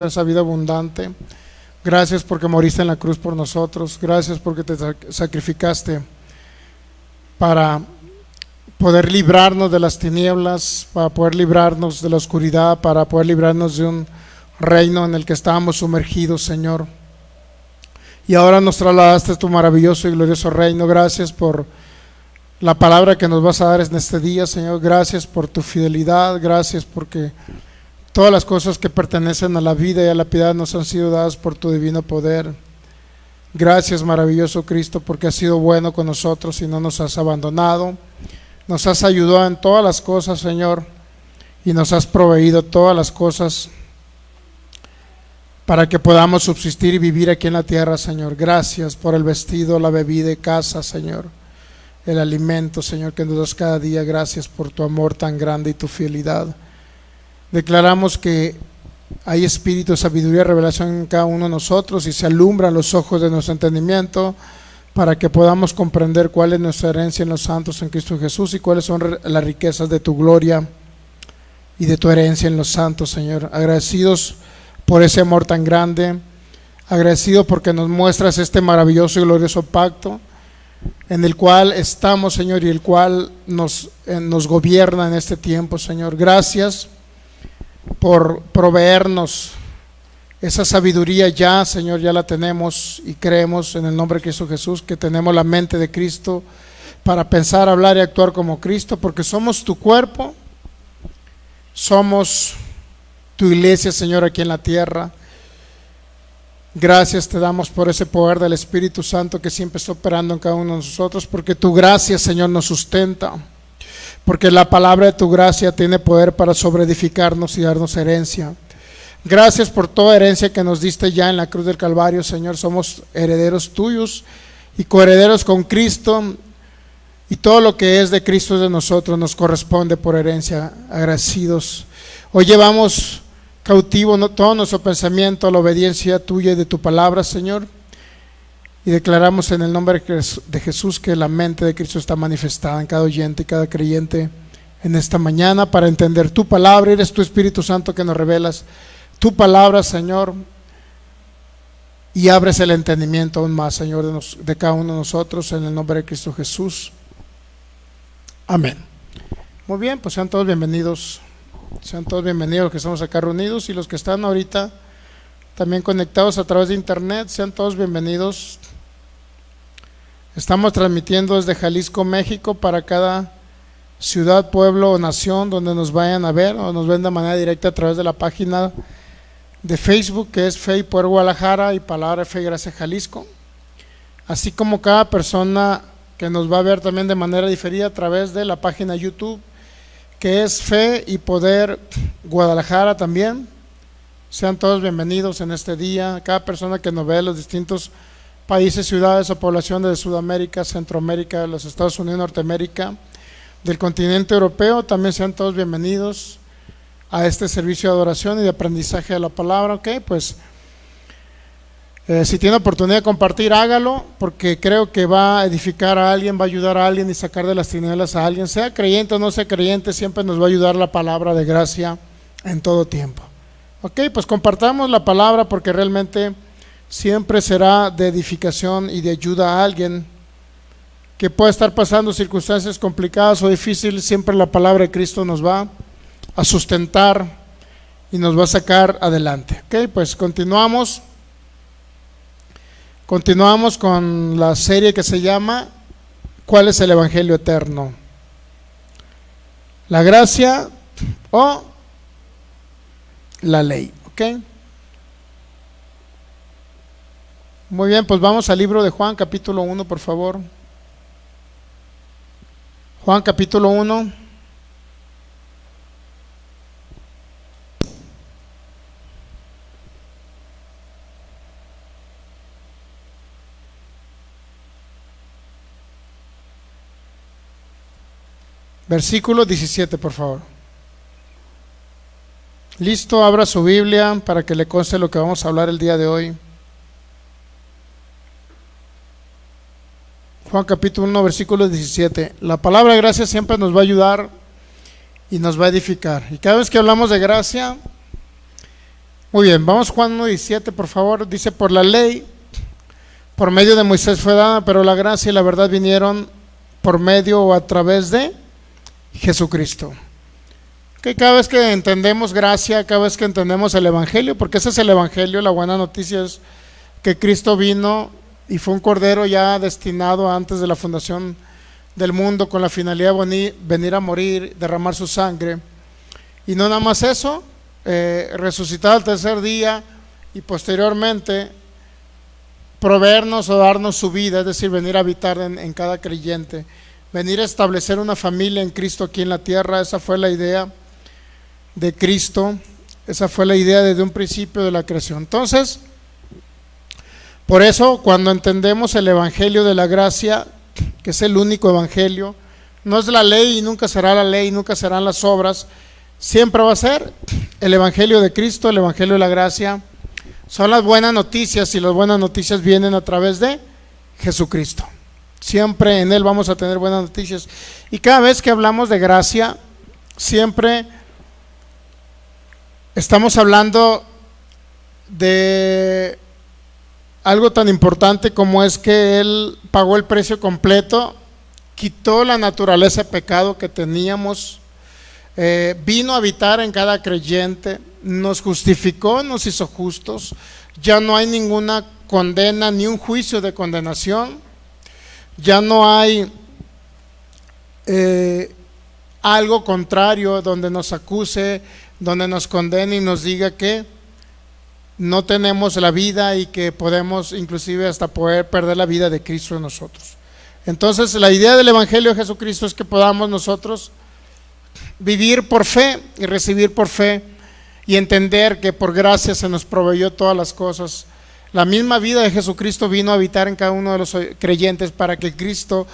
esa vida abundante. Gracias porque moriste en la cruz por nosotros. Gracias porque te sacrificaste para poder librarnos de las tinieblas, para poder librarnos de la oscuridad, para poder librarnos de un reino en el que estábamos sumergidos, Señor. Y ahora nos trasladaste a tu maravilloso y glorioso reino. Gracias por la palabra que nos vas a dar en este día, Señor. Gracias por tu fidelidad. Gracias porque todas las cosas que pertenecen a la vida y a la piedad nos han sido dadas por tu divino poder. Gracias, maravilloso Cristo, porque has sido bueno con nosotros y no nos has abandonado. Nos has ayudado en todas las cosas, Señor, y nos has proveído todas las cosas para que podamos subsistir y vivir aquí en la tierra, Señor. Gracias por el vestido, la bebida y casa, Señor. El alimento, Señor, que nos das cada día. Gracias por tu amor tan grande y tu fidelidad. Declaramos que hay espíritu de sabiduría y revelación en cada uno de nosotros y se alumbran los ojos de nuestro entendimiento para que podamos comprender cuál es nuestra herencia en los santos en Cristo Jesús y cuáles son las riquezas de tu gloria y de tu herencia en los santos, Señor. Agradecidos por ese amor tan grande, agradecido porque nos muestras este maravilloso y glorioso pacto en el cual estamos, Señor, y el cual nos gobierna en este tiempo, Señor. Gracias por proveernos esa sabiduría ya, Señor, ya la tenemos y creemos en el nombre de Cristo Jesús, que tenemos la mente de Cristo para pensar, hablar y actuar como Cristo, porque somos tu cuerpo, somos tu iglesia, Señor, aquí en la tierra. Gracias te damos por ese poder del Espíritu Santo que siempre está operando en cada uno de nosotros, porque tu gracia, Señor, nos sustenta. Porque la palabra de tu gracia tiene poder para sobreedificarnos y darnos herencia. Gracias por toda herencia que nos diste ya en la cruz del Calvario, Señor. Somos herederos tuyos y coherederos con Cristo. Y todo lo que es de Cristo es de nosotros, nos corresponde por herencia. Agradecidos. Hoy llevamos cautivo todo nuestro pensamiento a la obediencia tuya y de tu palabra, Señor. Y declaramos en el nombre de Jesús que la mente de Cristo está manifestada en cada oyente y cada creyente en esta mañana para entender tu palabra. Eres tu Espíritu Santo que nos revelas tu palabra, Señor, y abres el entendimiento aún más, Señor, de cada uno de nosotros en el nombre de Cristo Jesús. Amén. Muy bien, pues sean todos bienvenidos. Sean todos bienvenidos los que estamos acá reunidos y los que están ahorita también conectados a través de internet. Sean todos bienvenidos. Estamos transmitiendo desde Jalisco, México, para cada ciudad, pueblo o nación donde nos vayan a ver o nos ven de manera directa a través de la página de Facebook, que es Fe y Poder Guadalajara y Palabra de Fe y Gracia Jalisco, así como cada persona que nos va a ver también de manera diferida a través de la página YouTube, que es Fe y Poder Guadalajara también. Sean todos bienvenidos en este día. Cada persona que nos ve de los distintos países, ciudades o poblaciones de Sudamérica, Centroamérica, de los Estados Unidos, Norteamérica, del continente europeo, también sean todos bienvenidos a este servicio de adoración y de aprendizaje de la palabra. Ok, pues si tiene oportunidad de compartir, hágalo, porque creo que va a edificar a alguien, va a ayudar a alguien y sacar de las tinieblas a alguien, sea creyente o no sea creyente. Siempre nos va a ayudar la palabra de gracia en todo tiempo. Ok, pues compartamos la palabra porque realmente siempre será de edificación y de ayuda a alguien que pueda estar pasando circunstancias complicadas o difíciles. Siempre la palabra de Cristo nos va a sustentar y nos va a sacar adelante. Ok, pues continuamos con la serie que se llama ¿Cuál es el Evangelio Eterno? ¿La gracia o la ley? Ok. Muy bien, pues vamos al libro de Juan, capítulo 1, por favor. Juan, capítulo 1. Versículo 17, por favor. Listo, abra su Biblia para que le conste lo que vamos a hablar el día de hoy. Juan capítulo 1, versículo 17. La palabra de gracia siempre nos va a ayudar y nos va a edificar. Y cada vez que hablamos de gracia, Muy bien, vamos a Juan 1:17, por favor. Dice: por la ley, por medio de Moisés fue dada, pero la gracia y la verdad vinieron por medio o a través de Jesucristo. Que cada vez que entendemos gracia, cada vez que entendemos el Evangelio, porque ese es el Evangelio, la buena noticia es que Cristo vino y fue un cordero ya destinado antes de la fundación del mundo con la finalidad de venir a morir, derramar su sangre. Y no nada más eso, resucitar al tercer día y posteriormente proveernos o darnos su vida, es decir, venir a habitar en cada creyente, venir a establecer una familia en Cristo aquí en la tierra. Esa fue la idea de Cristo, esa fue la idea desde un principio de la creación. Entonces, por eso cuando entendemos el Evangelio de la gracia, que es el único Evangelio, no es la ley y nunca será la ley, nunca serán las obras, siempre va a ser el Evangelio de Cristo, el Evangelio de la gracia. Son las buenas noticias, y las buenas noticias vienen a través de Jesucristo. Siempre en Él vamos a tener buenas noticias. Y cada vez que hablamos de gracia, siempre estamos hablando de algo tan importante como es que Él pagó el precio completo, quitó la naturaleza de pecado que teníamos, vino a habitar en cada creyente, nos justificó, nos hizo justos. Ya no hay ninguna condena ni un juicio de condenación, ya no hay algo contrario donde nos acuse, donde nos condene y nos diga que no tenemos la vida y que podemos inclusive hasta poder perder la vida de Cristo en nosotros. Entonces la idea del Evangelio de Jesucristo es que podamos nosotros vivir por fe y recibir por fe y entender que por gracia se nos proveyó todas las cosas. La misma vida de Jesucristo vino a habitar en cada uno de los creyentes para que Cristo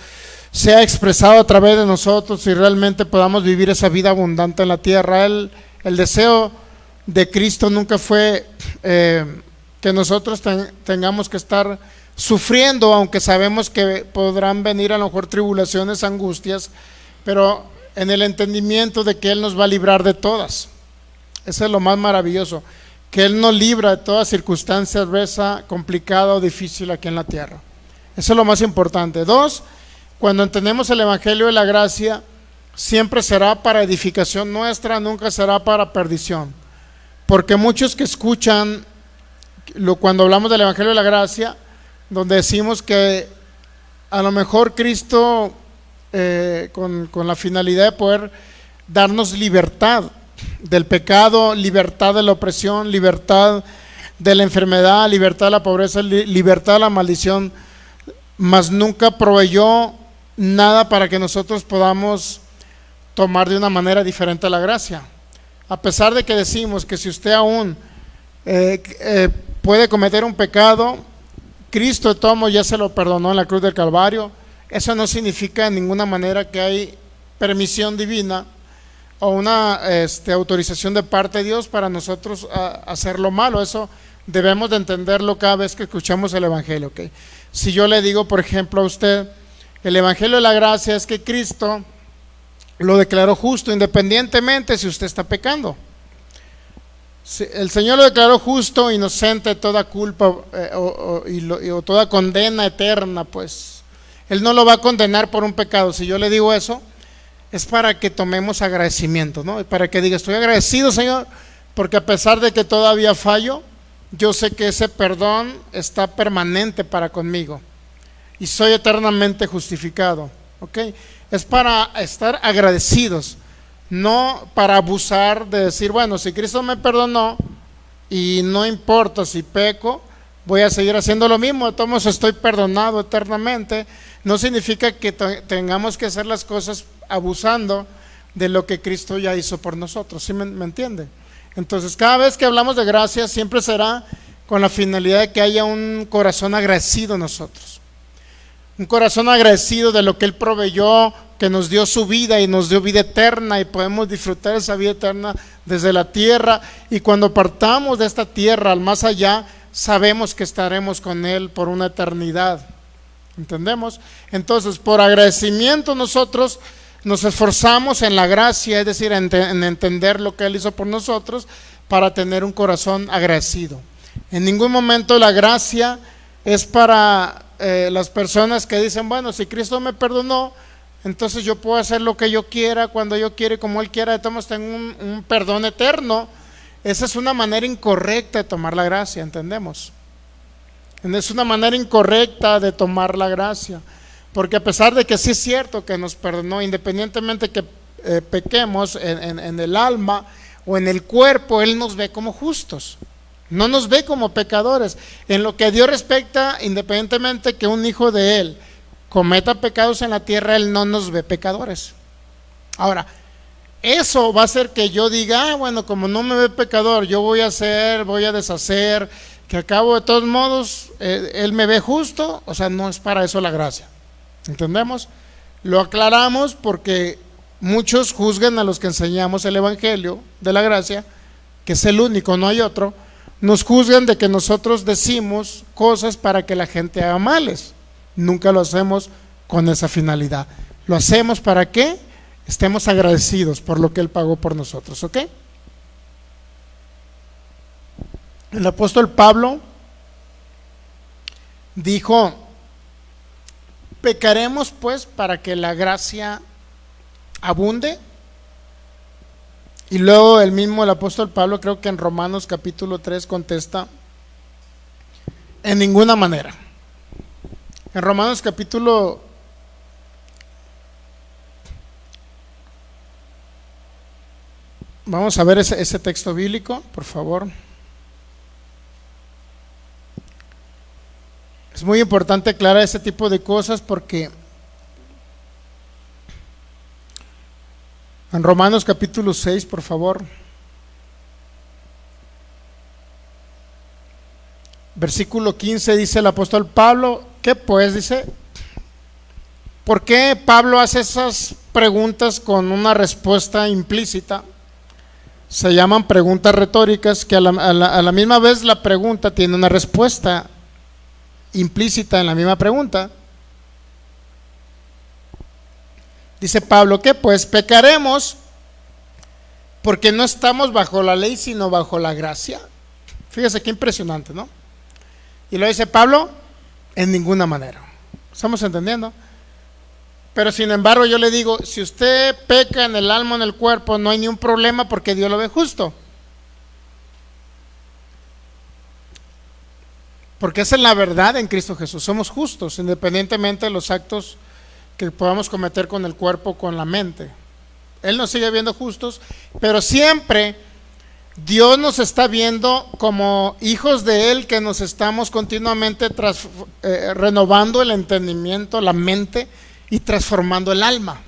sea expresado a través de nosotros y realmente podamos vivir esa vida abundante en la tierra. El deseo de Cristo nunca fue que nosotros tengamos que estar sufriendo, aunque sabemos que podrán venir a lo mejor tribulaciones, angustias, pero en el entendimiento de que Él nos va a librar de todas. Eso es lo más maravilloso, que Él nos libra de toda circunstancia adversa, complicada o difícil aquí en la tierra. Eso es lo más importante. Dos, cuando entendemos el Evangelio de la gracia, siempre será para edificación nuestra, nunca será para perdición. Porque muchos que escuchan cuando hablamos del Evangelio de la gracia, donde decimos que a lo mejor Cristo con la finalidad de poder darnos libertad del pecado, libertad de la opresión, libertad de la enfermedad, libertad de la pobreza, libertad de la maldición, mas nunca proveyó nada para que nosotros podamos tomar de una manera diferente la gracia. A pesar de que decimos que si usted aún puede cometer un pecado, Cristo de todo modo ya se lo perdonó en la cruz del Calvario. Eso no significa de ninguna manera que hay permisión divina o una autorización de parte de Dios para nosotros hacer lo malo. Eso debemos de entenderlo cada vez que escuchamos el Evangelio, ¿okay? Si yo le digo, por ejemplo, a usted, el Evangelio de la gracia es que Cristo lo declaró justo independientemente si usted está pecando. El Señor lo declaró justo, inocente de toda culpa o toda condena eterna, pues Él no lo va a condenar por un pecado. Si yo le digo eso, es para que tomemos agradecimiento, ¿no? Y para que diga, estoy agradecido, Señor, porque a pesar de que todavía fallo, yo sé que ese perdón está permanente para conmigo y soy eternamente justificado, ¿ok? Es para estar agradecidos, no para abusar de decir, bueno, si Cristo me perdonó y no importa si peco, voy a seguir haciendo lo mismo, de todos modos estoy perdonado eternamente. No significa que tengamos que hacer las cosas abusando de lo que Cristo ya hizo por nosotros, ¿sí me entiende? Entonces cada vez que hablamos de gracia siempre será con la finalidad de que haya un corazón agradecido en nosotros, un corazón agradecido de lo que Él proveyó, que nos dio su vida y nos dio vida eterna y podemos disfrutar esa vida eterna desde la tierra, y cuando partamos de esta tierra al más allá sabemos que estaremos con Él por una eternidad. ¿Entendemos? Entonces, por agradecimiento nosotros nos esforzamos en la gracia, es decir, en entender lo que Él hizo por nosotros, para tener un corazón agradecido. En ningún momento la gracia es para las personas que dicen, bueno, si Cristo me perdonó, entonces yo puedo hacer lo que yo quiera, cuando yo quiera y como Él quiera, de todos modos tengo un perdón eterno. Esa es una manera incorrecta de tomar la gracia, ¿entendemos? Es una manera incorrecta de tomar la gracia, porque a pesar de que sí es cierto que nos perdonó, independientemente que pequemos en el alma o en el cuerpo, Él nos ve como justos, no nos ve como pecadores. En lo que a Dios respecta, independientemente que un hijo de Él cometa pecados en la tierra, Él no nos ve pecadores. Ahora, eso va a hacer que yo diga, bueno, como no me ve pecador, yo voy a hacer, voy a deshacer, que al cabo de todos modos Él me ve justo. O sea, no es para eso la gracia, ¿entendemos? Lo aclaramos porque muchos juzgan a los que enseñamos el evangelio de la gracia, que es el único, no hay otro. Nos juzgan de que nosotros decimos cosas para que la gente haga males. Nunca lo hacemos con esa finalidad. Lo hacemos para que estemos agradecidos por lo que Él pagó por nosotros, ¿ok? El apóstol Pablo dijo, pecaremos pues para que la gracia abunde. Y luego el apóstol Pablo, creo que en Romanos capítulo 3 contesta, en ninguna manera. En Romanos capítulo vamos a ver ese texto bíblico, por favor. Es muy importante aclarar ese tipo de cosas porque en Romanos capítulo 6, por favor, versículo 15, dice el apóstol Pablo, ¿qué pues? Dice, ¿por qué Pablo hace esas preguntas con una respuesta implícita? Se llaman preguntas retóricas, que a la misma vez la pregunta tiene una respuesta implícita en la misma pregunta. Dice Pablo, ¿qué pues? Pecaremos porque no estamos bajo la ley, sino bajo la gracia. Fíjese qué impresionante, ¿no? Y lo dice Pablo, en ninguna manera. ¿Estamos entendiendo? Pero sin embargo yo le digo, si usted peca en el alma o en el cuerpo, no hay ni un problema porque Dios lo ve justo. Porque esa es la verdad en Cristo Jesús. Somos justos independientemente de los actos que podamos cometer con el cuerpo o con la mente. Él nos sigue viendo justos, pero siempre Dios nos está viendo como hijos de Él, que nos estamos continuamente renovando el entendimiento, la mente, y transformando el alma.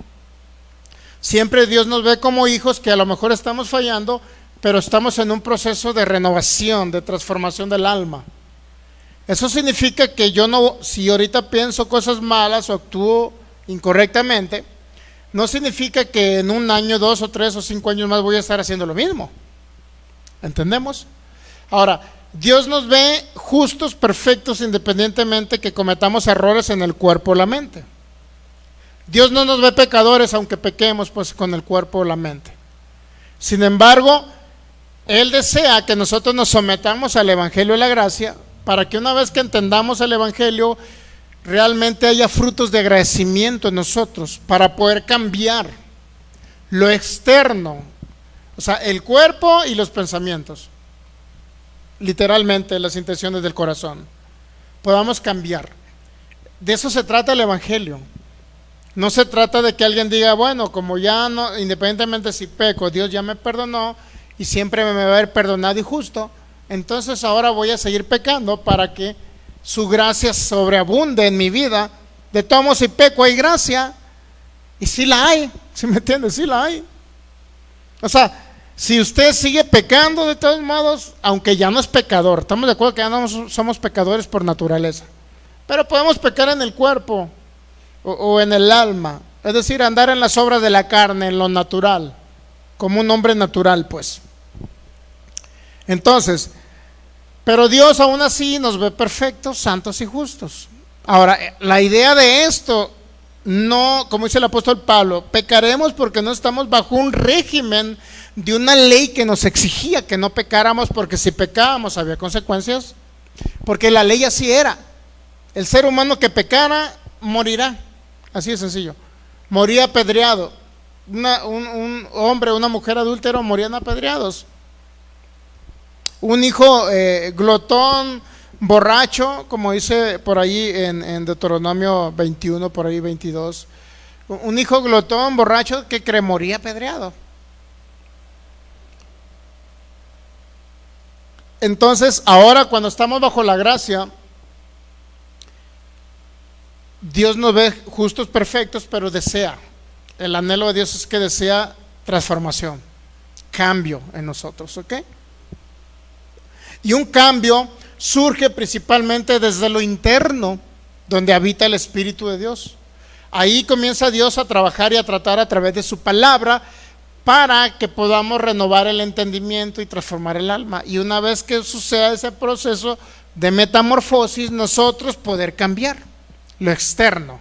Siempre Dios nos ve como hijos que a lo mejor estamos fallando, pero estamos en un proceso de renovación, de transformación del alma. Eso significa que yo no, si ahorita pienso cosas malas o actúo incorrectamente, no significa que en un año, 2 o 3 o 5 años más voy a estar haciendo lo mismo. ¿Entendemos? Ahora, Dios nos ve justos, perfectos, independientemente que cometamos errores en el cuerpo o la mente. Dios no nos ve pecadores aunque pequemos pues con el cuerpo o la mente. Sin embargo, Él desea que nosotros nos sometamos al Evangelio de la gracia, para que una vez que entendamos el Evangelio, realmente haya frutos de agradecimiento en nosotros, para poder cambiar lo externo, o sea, el cuerpo y los pensamientos, literalmente las intenciones del corazón, podamos cambiar. De eso se trata el Evangelio. No se trata de que alguien diga, bueno, como ya no, independientemente si peco, Dios ya me perdonó y siempre me va a haber perdonado y justo, entonces ahora voy a seguir pecando para que su gracia sobreabunde en mi vida. De todos modos, si peco hay gracia, y sí la hay, ¿sí me entiendes? Sí la hay. O sea, si usted sigue pecando de todos modos, aunque ya no es pecador, estamos de acuerdo que ya no somos pecadores por naturaleza, pero podemos pecar en el cuerpo o en el alma, es decir, andar en las obras de la carne, en lo natural, como un hombre natural, pues. Entonces, pero Dios aún así nos ve perfectos, santos y justos. Ahora, la idea de esto no, como dice el apóstol Pablo, pecaremos porque no estamos bajo un régimen de una ley que nos exigía que no pecáramos, porque si pecábamos había consecuencias, porque la ley así era. El ser humano que pecara morirá, así de sencillo. Moría apedreado. Un hombre, una mujer adúltero morían apedreados. Un hijo glotón, borracho, como dice por ahí en Deuteronomio 21, por ahí 22. Un hijo glotón, borracho, que moría apedreado. Entonces, ahora cuando estamos bajo la gracia, Dios nos ve justos, perfectos, pero desea. El anhelo de Dios es que desea transformación, cambio en nosotros, ¿ok? Y un cambio surge principalmente desde lo interno, donde habita el Espíritu de Dios. Ahí comienza Dios a trabajar y a tratar a través de su palabra para que podamos renovar el entendimiento y transformar el alma. Y una vez que suceda ese proceso de metamorfosis, nosotros poder cambiar lo externo,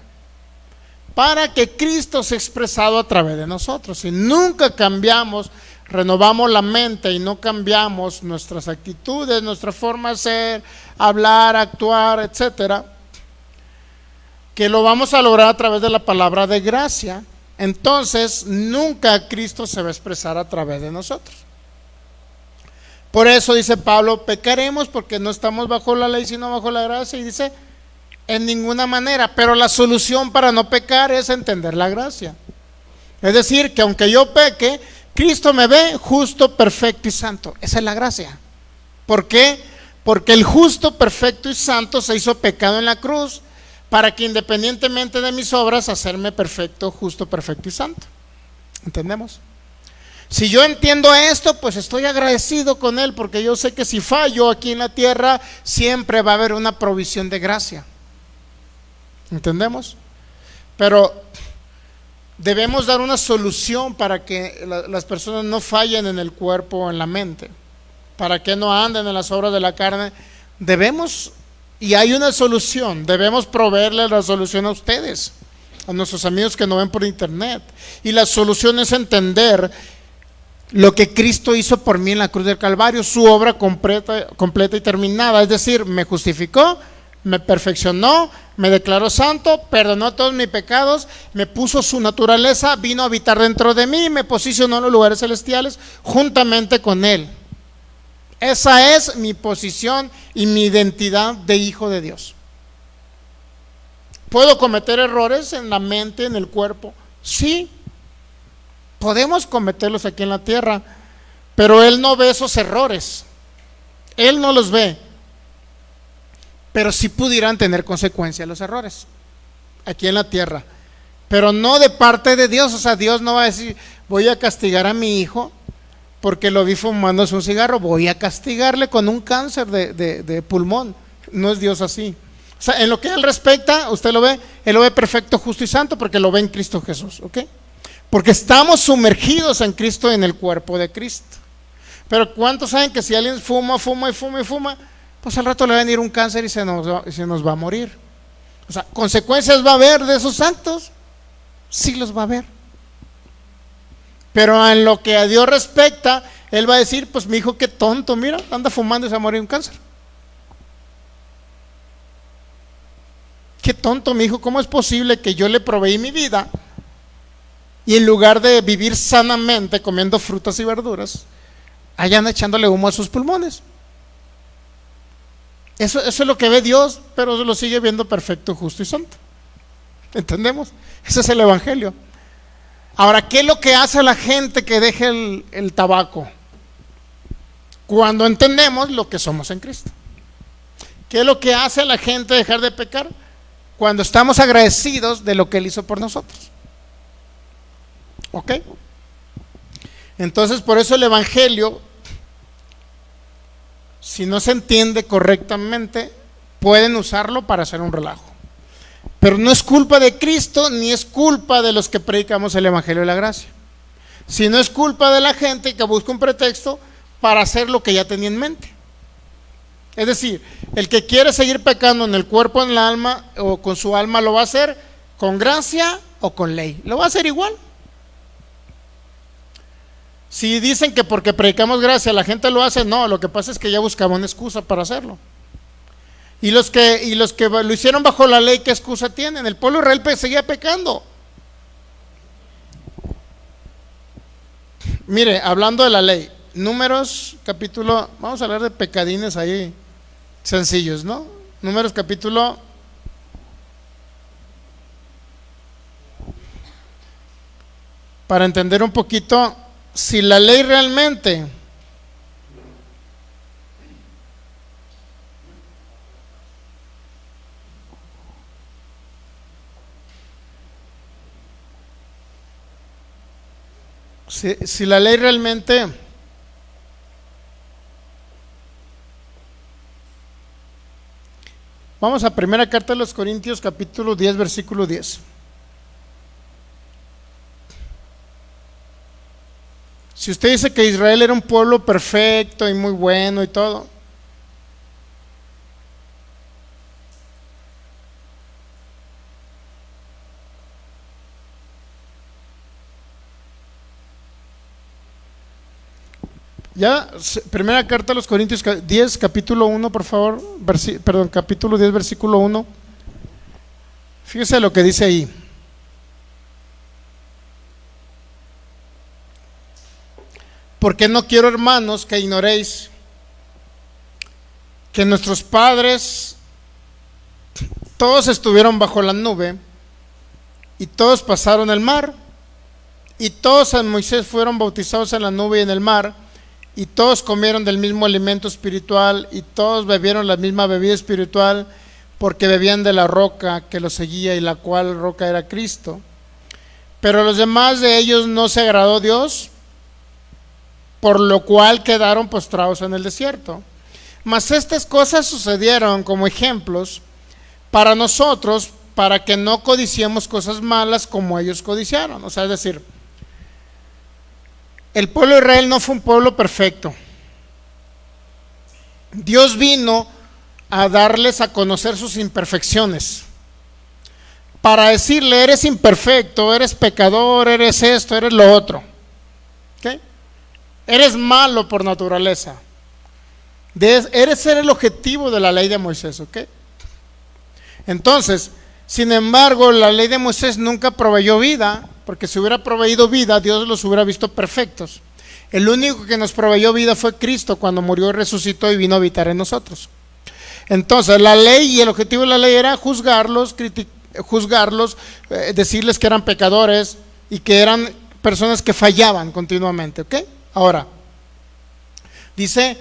para que Cristo sea expresado a través de nosotros. Si nunca cambiamos, renovamos la mente y no cambiamos nuestras actitudes, nuestra forma de ser, hablar, actuar, etcétera, que lo vamos a lograr a través de la palabra de gracia, entonces nunca Cristo se va a expresar a través de nosotros. Por eso dice Pablo, pecaremos porque no estamos bajo la ley sino bajo la gracia, y dice, en ninguna manera, pero la solución para no pecar es entender la gracia. Es decir, que aunque yo peque, Cristo me ve justo, perfecto y santo. Esa es la gracia. ¿Por qué? Porque el justo, perfecto y santo se hizo pecado en la cruz para que, independientemente de mis obras, hacerme perfecto, justo, perfecto y santo. ¿Entendemos? Si yo entiendo esto, pues estoy agradecido con Él, porque yo sé que si fallo aquí en la tierra, siempre va a haber una provisión de gracia. ¿Entendemos? Pero debemos dar una solución para que las personas no fallen en el cuerpo o en la mente, para que no anden en las obras de la carne. Debemos, y hay una solución, debemos proveerle la solución a ustedes, a nuestros amigos que no ven por internet. Y la solución es entender lo que Cristo hizo por mí en la cruz del Calvario, su obra completa y terminada. Es decir, me justificó, me perfeccionó, me declaró santo, perdonó todos mis pecados, me puso su naturaleza, vino a habitar dentro de mí y me posicionó en los lugares celestiales juntamente con Él. Esa es mi posición y mi identidad de hijo de Dios. ¿Puedo cometer errores en la mente, en el cuerpo? Sí, podemos cometerlos aquí en la tierra, pero Él no ve esos errores, Él no los ve. Pero sí pudieran tener consecuencias los errores aquí en la tierra, pero no de parte de Dios. O sea, Dios no va a decir, voy a castigar a mi hijo porque lo vi fumándose un cigarro, voy a castigarle con un cáncer de pulmón. No es Dios así. O sea, en lo que Él respecta, usted lo ve, Él lo ve perfecto, justo y santo, porque lo ve en Cristo Jesús, ¿ok? Porque estamos sumergidos en Cristo, en el cuerpo de Cristo. Pero ¿cuántos saben que si alguien fuma, pues al rato le va a venir un cáncer y se nos va a morir? O sea, ¿consecuencias va a haber de esos actos? Sí los va a haber. Pero en lo que a Dios respecta, Él va a decir, pues mi hijo qué tonto, mira, anda fumando y se va a morir de un cáncer. Qué tonto mi hijo, ¿cómo es posible que yo le proveí mi vida y en lugar de vivir sanamente comiendo frutas y verduras, hayan echándole humo a sus pulmones? Eso es lo que ve Dios, pero lo sigue viendo perfecto, justo y santo. ¿Entendemos? Ese es el evangelio. Ahora, ¿qué es lo que hace a la gente que deje el tabaco? Cuando entendemos lo que somos en Cristo. ¿Qué es lo que hace a la gente dejar de pecar? Cuando estamos agradecidos de lo que Él hizo por nosotros. ¿Ok? Entonces, por eso el evangelio, si no se entiende correctamente, pueden usarlo para hacer un relajo. Pero no es culpa de Cristo, ni es culpa de los que predicamos el evangelio de la gracia, sino es culpa de la gente que busca un pretexto para hacer lo que ya tenía en mente. Es decir, el que quiere seguir pecando en el cuerpo, en el alma o con su alma, lo va a hacer ¿Con gracia o con ley? Lo va a hacer igual. Si dicen que porque predicamos gracia la gente lo hace, no, lo que pasa es que ya buscaba una excusa para hacerlo. Y los que lo hicieron bajo la ley, ¿qué excusa tienen? El pueblo de Israel seguía pecando. Mire, hablando de la ley, Números capítulo, vamos a hablar de pecadines ahí sencillos, ¿no? Números capítulo, para entender un poquito, si la ley realmente si la ley realmente vamos a primera carta de los Corintios capítulo 10 versículo 10. Si usted dice que Israel era un pueblo perfecto y muy bueno y todo, ya, primera carta a los Corintios 10, capítulo 1, por favor, capítulo 10, versículo 1. Fíjese lo que dice ahí. Porque no quiero, hermanos, que ignoréis que nuestros padres todos estuvieron bajo la nube y todos pasaron el mar y todos en Moisés fueron bautizados en la nube y en el mar y todos comieron del mismo alimento espiritual y todos bebieron la misma bebida espiritual porque bebían de la roca que los seguía y la cual roca era Cristo. Pero a los demás de ellos no se agradó Dios, por lo cual quedaron postrados en el desierto. Mas estas cosas sucedieron como ejemplos para nosotros, para que no codiciemos cosas malas como ellos codiciaron. O sea, es decir, el pueblo de Israel no fue un pueblo perfecto. Dios vino a darles a conocer sus imperfecciones, para decirle: eres imperfecto, eres pecador, eres esto, eres lo otro. ¿Okay? Eres malo por naturaleza. Eres el objetivo de la ley de Moisés, ¿ok? Entonces, sin embargo, la ley de Moisés nunca proveyó vida, porque si hubiera proveído vida, Dios los hubiera visto perfectos. El único que nos proveyó vida fue Cristo, cuando murió y resucitó y vino a habitar en nosotros. Entonces, la ley y el objetivo de la ley era juzgarlos, decirles que eran pecadores y que eran personas que fallaban continuamente, ¿ok? Ahora, dice,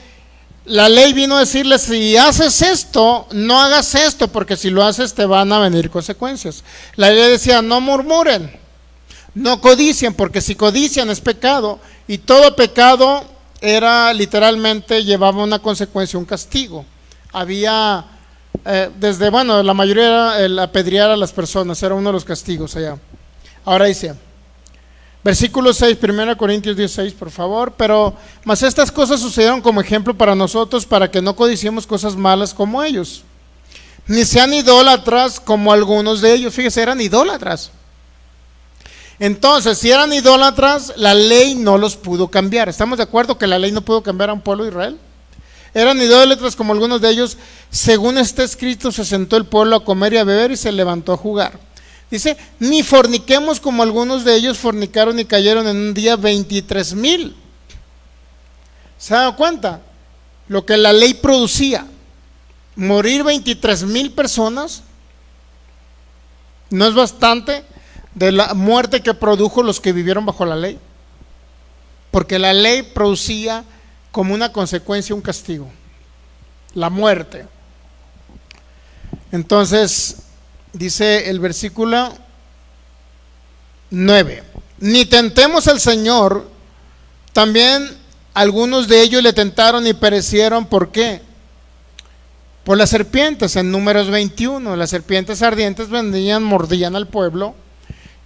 la ley vino a decirles: si haces esto, no hagas esto, porque si lo haces te van a venir consecuencias. La ley decía: no murmuren, no codicien, porque si codician es pecado, y todo pecado era literalmente, llevaba una consecuencia, un castigo. Había, la mayoría era el apedrear a las personas, era uno de los castigos allá. Ahora dice, versículo 6, 1 Corintios 16, por favor. Pero, mas estas cosas sucedieron como ejemplo para nosotros, para que no codiciemos cosas malas como ellos, ni sean idólatras como algunos de ellos. Fíjese, eran idólatras. Entonces, si eran idólatras, la ley no los pudo cambiar. ¿Estamos de acuerdo que la ley no pudo cambiar a un pueblo de Israel? Eran idólatras como algunos de ellos. Según está escrito, se sentó el pueblo a comer y a beber y se levantó a jugar. Dice, ni forniquemos como algunos de ellos fornicaron y cayeron en un día 23,000. ¿Se dan cuenta? Lo que la ley producía. Morir 23,000 personas no es bastante de la muerte que produjo los que vivieron bajo la ley, porque la ley producía como una consecuencia un castigo, la muerte. Entonces dice el versículo 9, ni tentemos al Señor. También algunos de ellos le tentaron y perecieron. ¿Por qué? Por las serpientes. En Números 21, las serpientes ardientes venían, mordían al pueblo,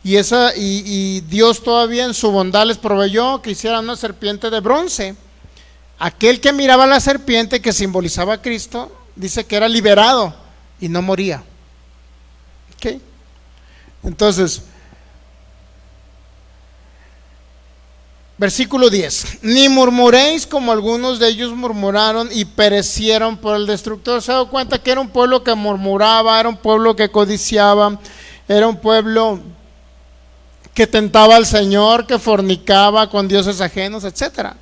y Dios todavía en su bondad les proveyó que hicieran una serpiente de bronce. Aquel que miraba la serpiente, que simbolizaba a Cristo, dice que era liberado y no moría. ¿Okay? Entonces, versículo 10: ni murmuréis como algunos de ellos murmuraron y perecieron por el destructor. ¿Se ha dado cuenta que era un pueblo que murmuraba, era un pueblo que codiciaba, era un pueblo que tentaba al Señor, que fornicaba con dioses ajenos, etcétera?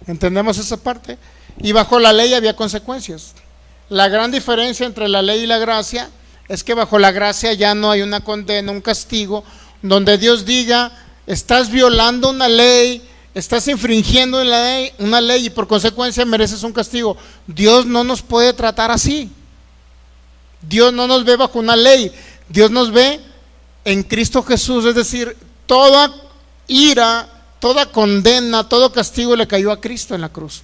¿Entendemos esa parte? Y bajo la ley había consecuencias. La gran diferencia entre la ley y la gracia es que bajo la gracia ya no hay una condena, un castigo, donde Dios diga: estás violando una ley, estás infringiendo una ley y por consecuencia mereces un castigo. Dios no nos puede tratar así. Dios no nos ve bajo una ley, Dios nos ve en Cristo Jesús. Es decir, toda ira, toda condena, todo castigo le cayó a Cristo en la cruz.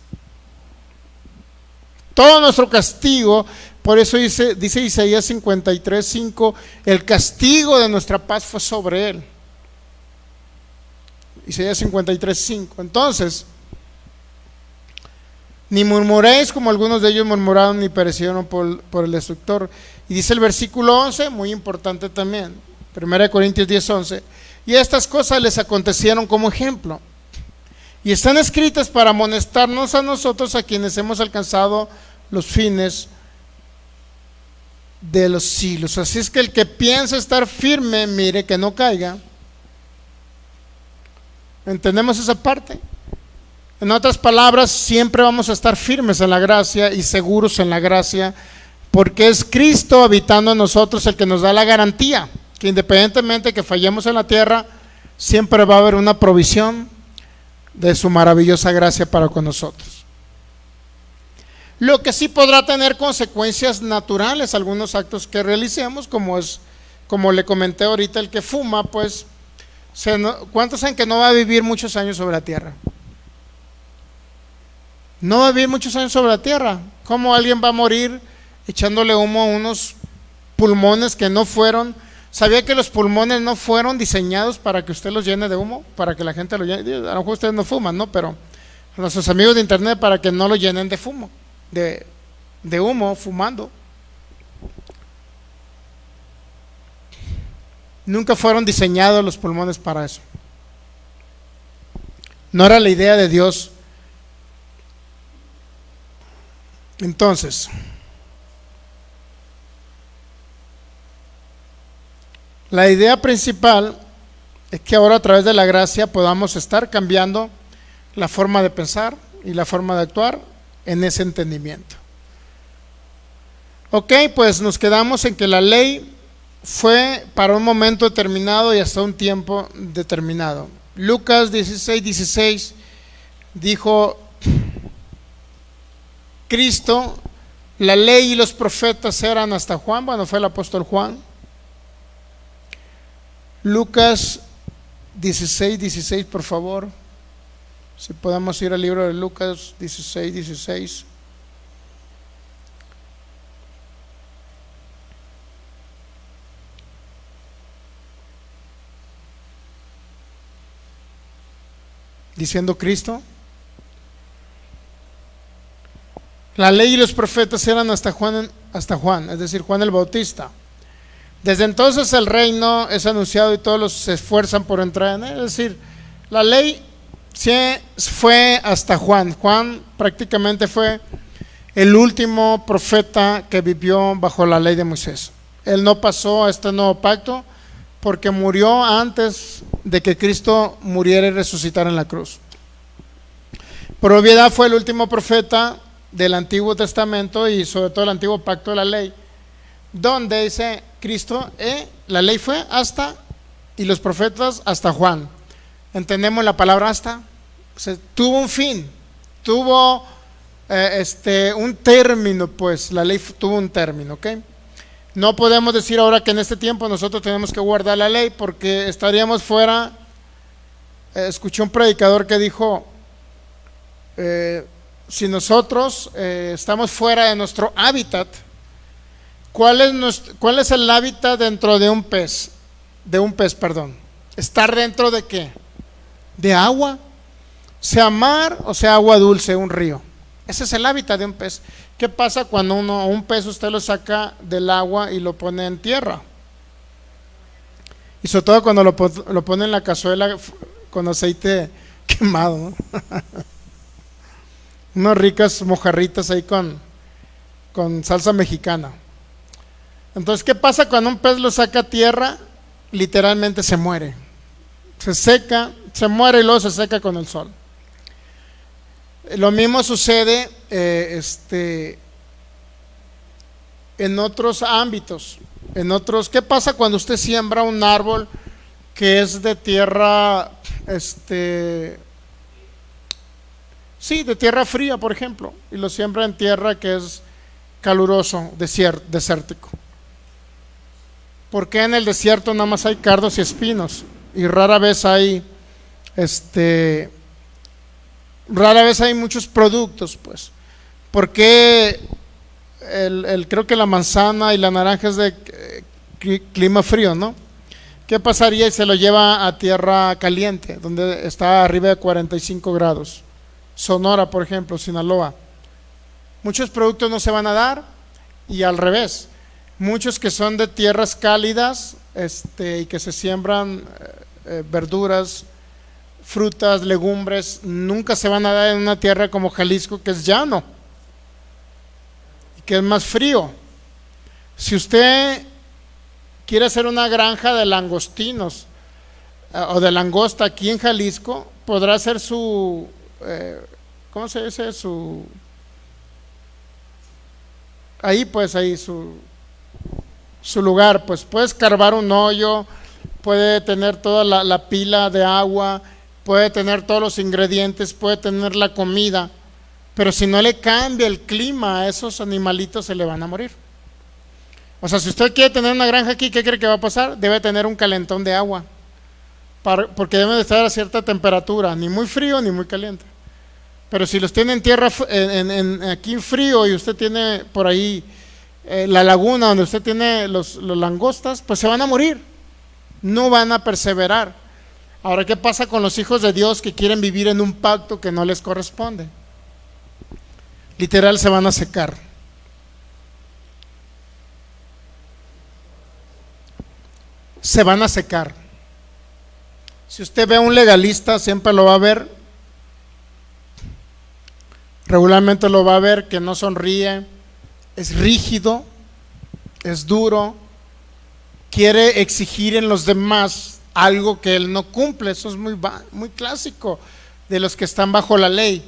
Todo nuestro castigo, por eso dice Isaías 53:5, el castigo de nuestra paz fue sobre él. Isaías 53:5. Entonces, ni murmuréis como algunos de ellos murmuraron y perecieron por el destructor. Y dice el versículo 11, muy importante también, 1 Corintios 10:11, y estas cosas les acontecieron como ejemplo, y están escritas para amonestarnos a nosotros, a quienes hemos alcanzado los fines de los siglos. Así es que el que piensa estar firme, mire que no caiga. ¿Entendemos esa parte? En otras palabras, siempre vamos a estar firmes en la gracia y seguros en la gracia, porque es Cristo habitando en nosotros el que nos da la garantía que independientemente que fallemos en la tierra, siempre va a haber una provisión de su maravillosa gracia para con nosotros. Lo que sí podrá tener consecuencias naturales algunos actos que realicemos, como le comenté ahorita, el que fuma, pues ¿cuántos saben que no va a vivir muchos años sobre la tierra? No va a vivir muchos años sobre la tierra. ¿Cómo alguien va a morir echándole humo a unos pulmones que no fueron? ¿Sabía que los pulmones no fueron diseñados para que usted los llene de humo? Para que la gente lo llene. A lo mejor ustedes no fuman, ¿no? Pero a nuestros amigos de internet, para que no lo llenen de fumo, de humo, fumando. Nunca fueron diseñados los pulmones para eso. No era la idea de Dios. Entonces, la idea principal es que ahora a través de la gracia podamos estar cambiando la forma de pensar y la forma de actuar en ese entendimiento. Ok, pues nos quedamos en que la ley fue para un momento determinado y hasta un tiempo determinado. Lucas 16:16 dijo Cristo: la ley y los profetas eran hasta Juan. Bueno, fue el apóstol Juan. Lucas 16:16, por favor. Si podemos ir al libro de Lucas 16:16. Diciendo Cristo: la ley y los profetas eran hasta Juan, es decir, Juan el Bautista. Desde entonces el reino es anunciado y todos se esfuerzan por entrar en él. Es decir, la ley se fue hasta Juan. Juan prácticamente fue el último profeta que vivió bajo la ley de Moisés. Él no pasó a este nuevo pacto porque murió antes de que Cristo muriera y resucitara en la cruz. Por obviedad fue el último profeta del Antiguo Testamento y sobre todo el Antiguo Pacto de la Ley, donde dice Cristo, la ley fue hasta, y los profetas hasta Juan. ¿Entendemos la palabra hasta? O sea, tuvo un fin, tuvo un término, pues la ley tuvo un término, ¿ok? No podemos decir ahora que en este tiempo nosotros tenemos que guardar la ley porque estaríamos fuera. Escuché un predicador que dijo, si nosotros estamos fuera de nuestro hábitat, ¿cuál es el hábitat dentro de un pez? ¿Estar dentro de qué? De agua, sea mar o sea agua dulce, un río. Ese es el hábitat de un pez. ¿Qué pasa cuando un pez usted lo saca del agua y lo pone en tierra? Y sobre todo cuando lo pone en la cazuela con aceite quemado, ¿no? Unas ricas mojarritas ahí con salsa mexicana. Entonces, ¿qué pasa cuando un pez lo saca a tierra? Literalmente se muere. Se seca, se muere y luego se seca con el sol. Lo mismo sucede en otros ámbitos. ¿Qué pasa cuando usted siembra un árbol que es de tierra, sí, de tierra fría, por ejemplo, y lo siembra en tierra que es caluroso, desértico? ¿Por qué en el desierto nada más hay cardos y espinos y rara vez hay muchos productos? Pues, ¿por qué creo que la manzana y la naranja es de clima frío, ¿no? ¿Qué pasaría si se lo lleva a tierra caliente, donde está arriba de 45 grados? Sonora, por ejemplo, Sinaloa. Muchos productos no se van a dar, y al revés, muchos que son de tierras cálidas y que se siembran verduras, frutas, legumbres, nunca se van a dar en una tierra como Jalisco, que es llano y que es más frío. Si usted quiere hacer una granja de langostinos o de langosta aquí en Jalisco, podrá hacer su ¿cómo se dice? Su lugar. Pues puede escarbar un hoyo, puede tener toda la pila de agua, puede tener todos los ingredientes, puede tener la comida, pero si no le cambia el clima a esos animalitos, se le van a morir. O sea, si usted quiere tener una granja aquí, ¿qué cree que va a pasar? Debe tener un calentón de agua, porque debe de estar a cierta temperatura, ni muy frío ni muy caliente. Pero si los tiene en tierra, aquí en frío, y usted tiene por ahí la laguna donde usted tiene los langostas, pues se van a morir, no van a perseverar. Ahora, ¿qué pasa con los hijos de Dios que quieren vivir en un pacto que no les corresponde? Literal, se van a secar. Se van a secar. Si usted ve a un legalista, siempre lo va a ver, regularmente lo va a ver que no sonríe, es rígido, es duro, quiere exigir en los demás algo que él no cumple. Eso es muy clásico de los que están bajo la ley.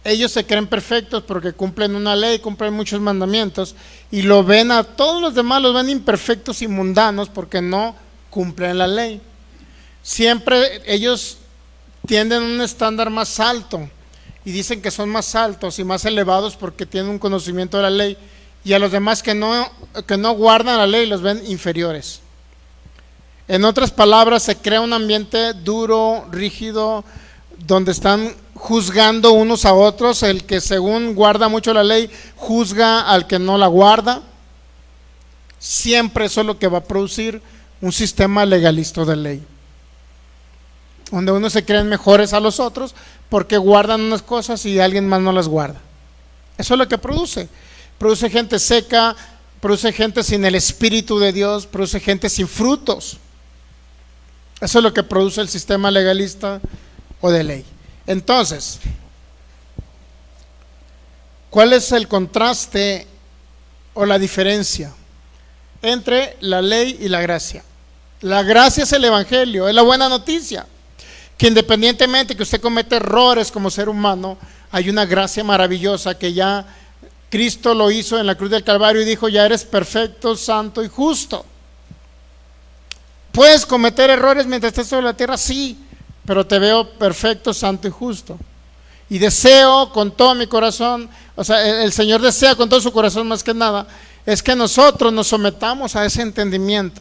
Ellos se creen perfectos porque cumplen una ley, cumplen muchos mandamientos, y lo ven a todos los demás, los ven imperfectos y mundanos porque no cumplen la ley. Siempre ellos tienden a un estándar más alto y dicen que son más altos y más elevados porque tienen un conocimiento de la ley, y a los demás que no guardan la ley los ven inferiores. En otras palabras, se crea un ambiente duro, rígido, donde están juzgando unos a otros. El que según guarda mucho la ley juzga al que no la guarda. Siempre eso es lo que va a producir un sistema legalista de ley, donde unos se creen mejores a los otros porque guardan unas cosas y alguien más no las guarda. Eso es lo que produce gente seca, produce gente sin el Espíritu de Dios, produce gente sin frutos. Eso es lo que produce el sistema legalista o de ley. Entonces, ¿cuál es el contraste o la diferencia entre la ley y la gracia? La gracia es el evangelio, es la buena noticia, que independientemente que usted cometa errores como ser humano, hay una gracia maravillosa que ya Cristo lo hizo en la cruz del Calvario y dijo: ya eres perfecto, santo y justo. ¿Puedes cometer errores mientras estés sobre la tierra? Sí, pero te veo perfecto, santo y justo. Y deseo con todo mi corazón, o sea, el Señor desea con todo su corazón más que nada, es que nosotros nos sometamos a ese entendimiento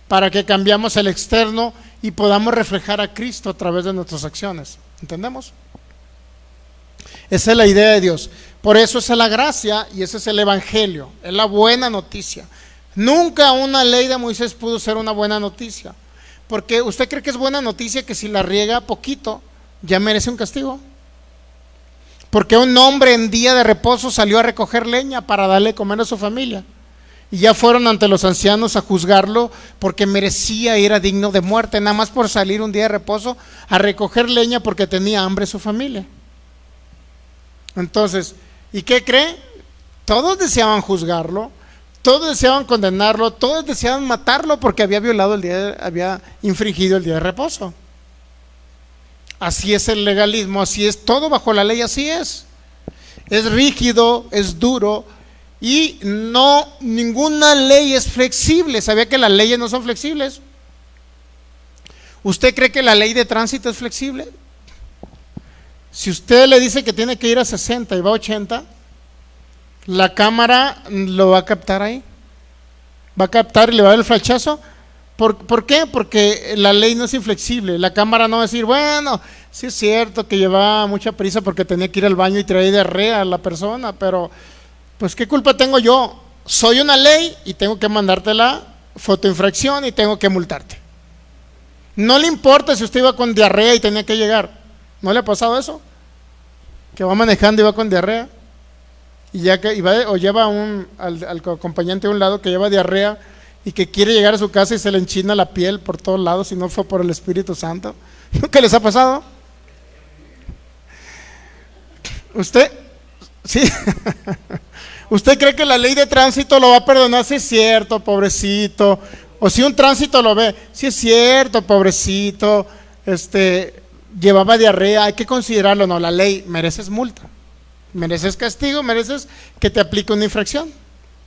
para que cambiemos el externo y podamos reflejar a Cristo a través de nuestras acciones. ¿Entendemos? Esa es la idea de Dios. Por eso esa es la gracia y ese es el evangelio, es la buena noticia. Nunca una ley de Moisés pudo ser una buena noticia, porque usted cree que es buena noticia que si la riega poquito ya merece un castigo. Porque un hombre en día de reposo salió a recoger leña para darle de comer a su familia. Y ya fueron ante los ancianos a juzgarlo porque merecía y era digno de muerte, nada más por salir un día de reposo a recoger leña porque tenía hambre su familia. Entonces, ¿y qué cree? Todos deseaban juzgarlo, todos deseaban condenarlo, todos deseaban matarlo porque había había infringido el día de reposo. Así es el legalismo, así es todo bajo la ley, así es. Es rígido, es duro. Y no, ninguna ley es flexible. ¿Sabía que las leyes no son flexibles? ¿Usted cree que la ley de tránsito es flexible? Si usted le dice que tiene que ir a 60 y va a 80, la cámara lo va a captar ahí. Va a captar y le va a dar el flechazo. ¿Por qué? Porque la ley no es inflexible. La cámara no va a decir, bueno, sí es cierto que llevaba mucha prisa porque tenía que ir al baño y traía diarrea a la persona, pero pues ¿qué culpa tengo yo? Soy una ley y tengo que mandarte la fotoinfracción y tengo que multarte. No le importa si usted iba con diarrea y tenía que llegar. ¿No le ha pasado eso? Que va manejando y va con diarrea y ya que o lleva al acompañante a un lado que lleva diarrea y que quiere llegar a su casa y se le enchina la piel por todos lados si no fue por el Espíritu Santo. ¿Qué les ha pasado? ¿Usted? ¿Sí? ¿Usted cree que la ley de tránsito lo va a perdonar? Sí es cierto, pobrecito. O si un tránsito lo ve, sí es cierto, pobrecito, llevaba diarrea, hay que considerarlo. No, la ley, mereces multa, mereces castigo, mereces que te aplique una infracción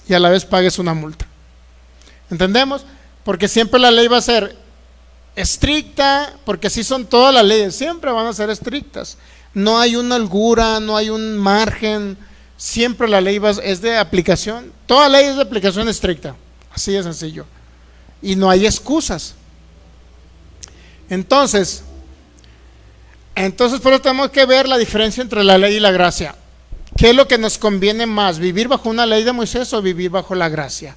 y a la vez pagues una multa. ¿Entendemos? Porque siempre la ley va a ser estricta, porque así son todas las leyes, siempre van a ser estrictas. No hay una holgura, no hay un margen, siempre la ley es de aplicación, toda ley es de aplicación estricta, así de sencillo. Y no hay excusas. Entonces por eso tenemos que ver la diferencia entre la ley y la gracia. ¿Qué es lo que nos conviene más? ¿Vivir bajo una ley de Moisés o vivir bajo la gracia?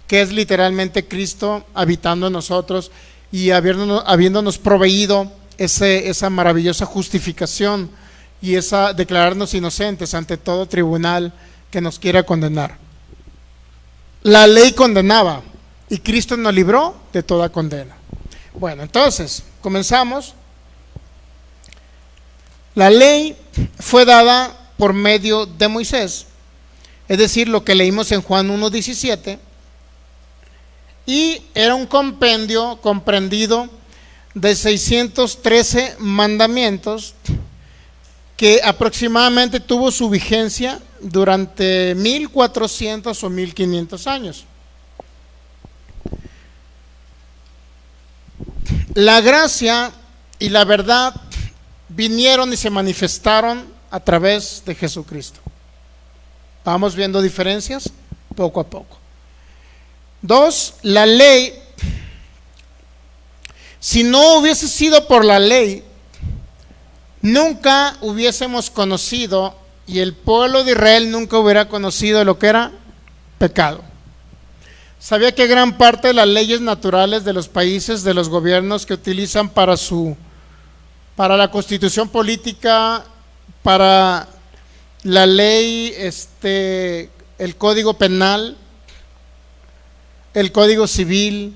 Que es literalmente Cristo habitando en nosotros y habiéndonos proveído esa maravillosa justificación y esa declararnos inocentes ante todo tribunal que nos quiera condenar. La ley condenaba y Cristo nos libró de toda condena. Bueno, entonces, comenzamos. La ley fue dada por medio de Moisés, es decir, lo que leímos en Juan 1:17. Y era un compendio comprendido de 613 mandamientos que aproximadamente tuvo su vigencia durante 1400 o 1500 años. La gracia y la verdad vinieron y se manifestaron a través de Jesucristo. Vamos viendo diferencias poco a poco. 2, la ley, si no hubiese sido por la ley, nunca hubiésemos conocido y el pueblo de Israel nunca hubiera conocido lo que era pecado. ¿Sabía que gran parte de las leyes naturales de los países, de los gobiernos que utilizan para la constitución política, para la ley, el código penal, el código civil,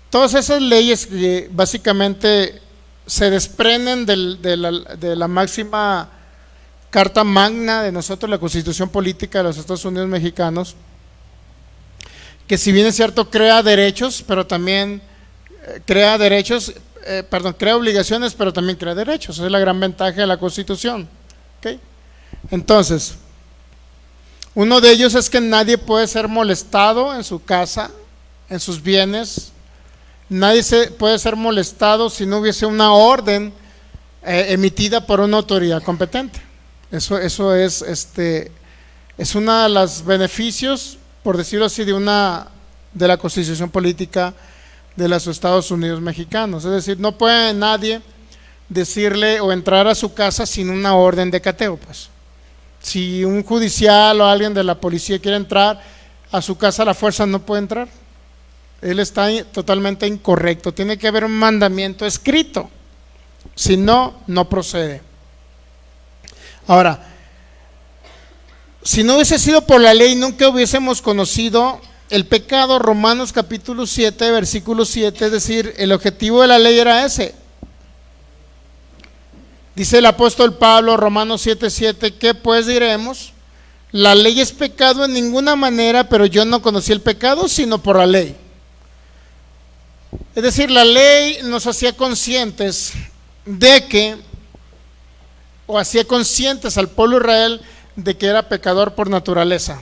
todas esas leyes que básicamente se desprenden de la máxima carta magna de nosotros, la Constitución Política de los Estados Unidos Mexicanos, que si bien es cierto crea derechos, pero también crea obligaciones, pero también crea derechos. Esa es la gran ventaja de la Constitución. ¿Okay? Entonces, uno de ellos es que nadie puede ser molestado en su casa, en sus bienes. Nadie puede ser molestado si no hubiese una orden emitida por una autoridad competente. Eso es uno de los beneficios, por decirlo así, de la Constitución Política de los Estados Unidos Mexicanos. Es decir, no puede nadie decirle o entrar a su casa sin una orden de cateo. Pues, si un judicial o alguien de la policía quiere entrar a su casa a la fuerza, no puede entrar. Él está totalmente incorrecto. Tiene que haber un mandamiento escrito. Si no, no procede. Ahora, si no hubiese sido por la ley, nunca hubiésemos conocido el pecado. Romanos capítulo 7, versículo 7, es decir, el objetivo de la ley era ese. Dice el apóstol Pablo, Romanos 7, 7, ¿qué pues diremos? La ley es pecado en ninguna manera, pero yo no conocí el pecado sino por la ley. Es decir, la ley nos hacía conscientes de que, o hacía conscientes al pueblo de Israel de que era pecador por naturaleza.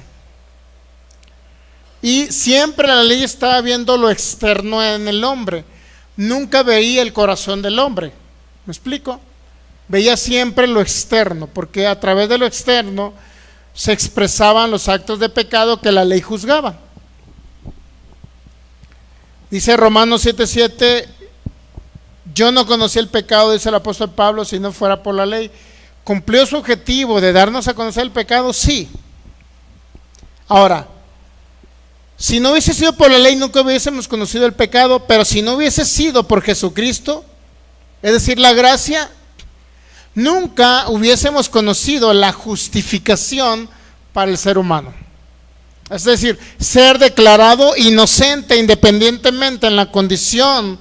Y siempre la ley estaba viendo lo externo en el hombre, nunca veía el corazón del hombre. ¿Me explico? Veía siempre lo externo, porque a través de lo externo se expresaban los actos de pecado que la ley juzgaba. Dice Romanos 7:7, yo no conocí el pecado, dice el apóstol Pablo, si no fuera por la ley. ¿Cumplió su objetivo de darnos a conocer el pecado? Sí. Ahora, si no hubiese sido por la ley, nunca hubiésemos conocido el pecado, pero si no hubiese sido por Jesucristo, es decir, la gracia, nunca hubiésemos conocido la justificación para el ser humano. Es decir, ser declarado inocente independientemente en la condición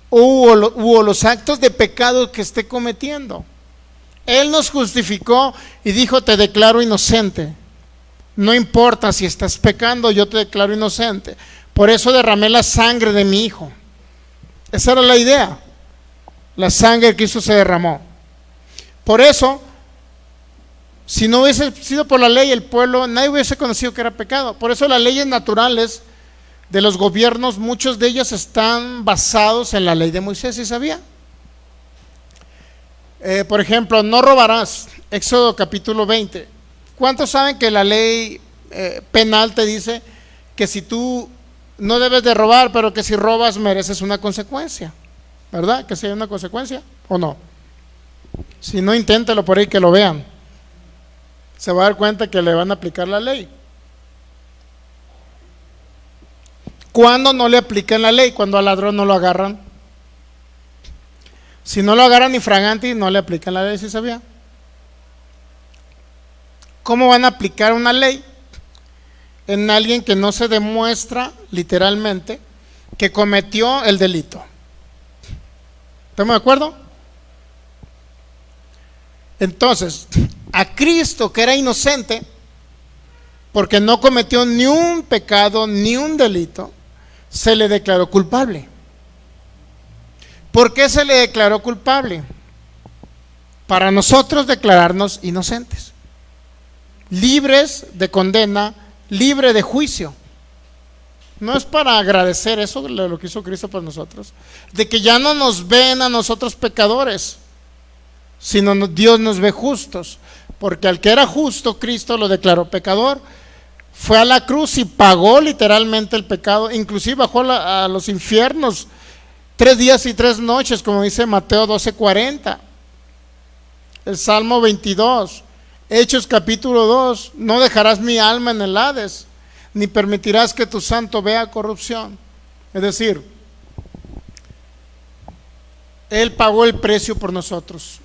o los actos de pecado que esté cometiendo. Él nos justificó y dijo, te declaro inocente. No importa si estás pecando, yo te declaro inocente. Por eso derramé la sangre de mi hijo. Esa era la idea. La sangre de Cristo se derramó. Por eso, si no hubiese sido por la ley, el pueblo, nadie hubiese conocido que era pecado. Por eso las leyes naturales de los gobiernos, muchos de ellos están basados en la ley de Moisés, ¿sí sabía? Por ejemplo, no robarás, Éxodo capítulo 20. ¿Cuántos saben que la ley penal te dice que si tú no debes de robar, pero que si robas mereces una consecuencia? ¿Verdad? ¿Que si hay una consecuencia o no? Si no, inténtelo por ahí que lo vean. Se va a dar cuenta que le van a aplicar la ley. ¿Cuándo no le aplican la ley? Cuando al ladrón no lo agarran. Si no lo agarran infragante, no le aplican la ley, ¿sí sabía? ¿Cómo van a aplicar una ley en alguien que no se demuestra literalmente que cometió el delito? ¿Estamos de acuerdo? Entonces, a Cristo, que era inocente, porque no cometió ni un pecado, ni un delito, se le declaró culpable. ¿Por qué se le declaró culpable? Para nosotros declararnos inocentes, libres de condena, libre de juicio. No es para agradecer eso, lo que hizo Cristo por nosotros, de que ya no nos ven a nosotros pecadores, sino Dios nos ve justos, porque al que era justo, Cristo lo declaró pecador, fue a la cruz y pagó literalmente el pecado, inclusive bajó a los infiernos 3 días y 3 noches, como dice Mateo 12:40, el Salmo 22, Hechos capítulo 2, no dejarás mi alma en el Hades, ni permitirás que tu santo vea corrupción. Es decir, Él pagó el precio por nosotros.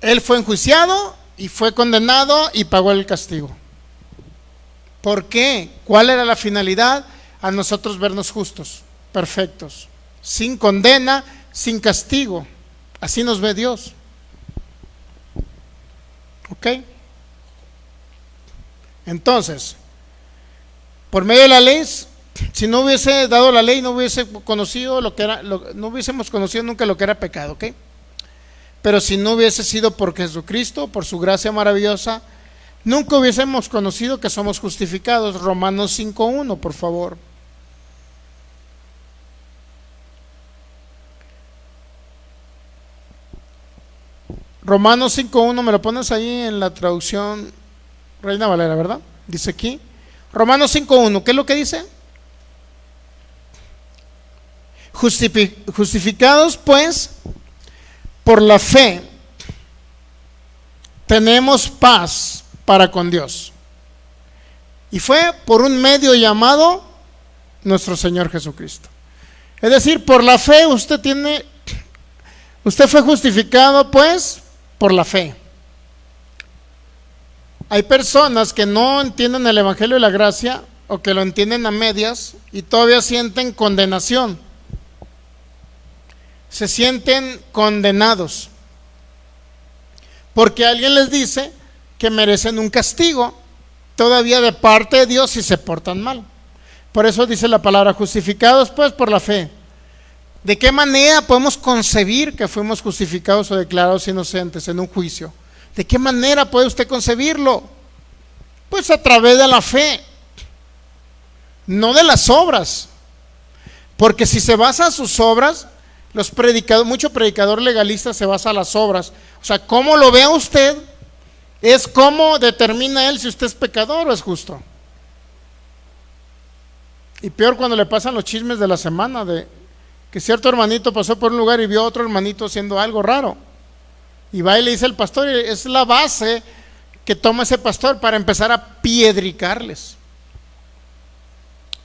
Él fue enjuiciado y fue condenado y pagó el castigo. ¿Por qué? ¿Cuál era la finalidad? A nosotros vernos justos, perfectos, sin condena, sin castigo. Así nos ve Dios. ¿Ok? Entonces, por medio de la ley, si no hubiese dado la ley, no hubiese conocido lo que era, no hubiésemos conocido nunca lo que era pecado, ¿ok? Pero si no hubiese sido por Jesucristo, por su gracia maravillosa, nunca hubiésemos conocido que somos justificados. Romanos 5:1, por favor. Romanos 5:1, me lo pones ahí en la traducción Reina Valera, ¿verdad? Dice aquí, Romanos 5:1, ¿qué es lo que dice? Justificados pues por la fe, tenemos paz para con Dios. Y fue por un medio llamado nuestro Señor Jesucristo. Es decir, por la fe usted fue justificado pues por la fe. Hay personas que no entienden el Evangelio de la Gracia o que lo entienden a medias y todavía sienten condenación. Se sienten condenados porque alguien les dice que merecen un castigo todavía de parte de Dios si se portan mal. Por eso dice la palabra, justificados pues por la fe. ¿De qué manera podemos concebir que fuimos justificados o declarados inocentes en un juicio? ¿De qué manera puede usted concebirlo? Pues a través de la fe, no de las obras. Porque si se basa en sus obras, mucho predicador legalista se basa en las obras. O sea, cómo lo vea usted es cómo determina él si usted es pecador o es justo. Y peor cuando le pasan los chismes de la semana, de que cierto hermanito pasó por un lugar y vio a otro hermanito haciendo algo raro. Y va y le dice al pastor, y es la base que toma ese pastor para empezar a piedricarles.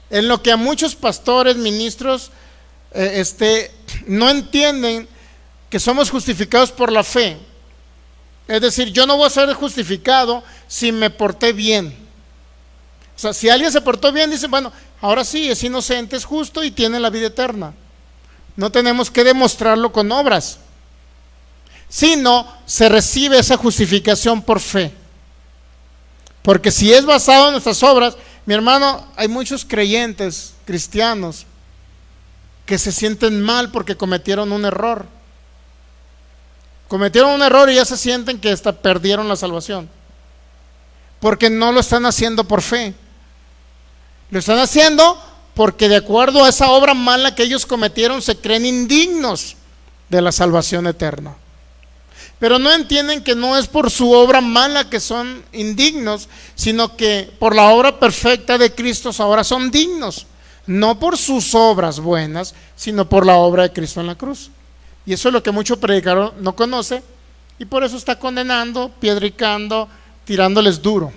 En lo que a muchos pastores, ministros, no entienden que somos justificados por la fe. Es decir, yo no voy a ser justificado si me porté bien. O sea, si alguien se portó bien, dice, bueno, ahora sí, es inocente, es justo y tiene la vida eterna. No tenemos que demostrarlo con obras, sino se recibe esa justificación por fe. Porque si es basado en nuestras obras, mi hermano, hay muchos creyentes cristianos que se sienten mal porque cometieron un error. Cometieron un error y ya se sienten que hasta perdieron la salvación. Porque no lo están haciendo por fe. Lo están haciendo porque de acuerdo a esa obra mala que ellos cometieron se creen indignos de la salvación eterna. Pero no entienden que no es por su obra mala que son indignos, sino que por la obra perfecta de Cristo ahora son dignos. No por sus obras buenas, sino por la obra de Cristo en la cruz. Y eso es lo que mucho predicador no conoce y por eso está condenando, piedricando, tirándoles duro.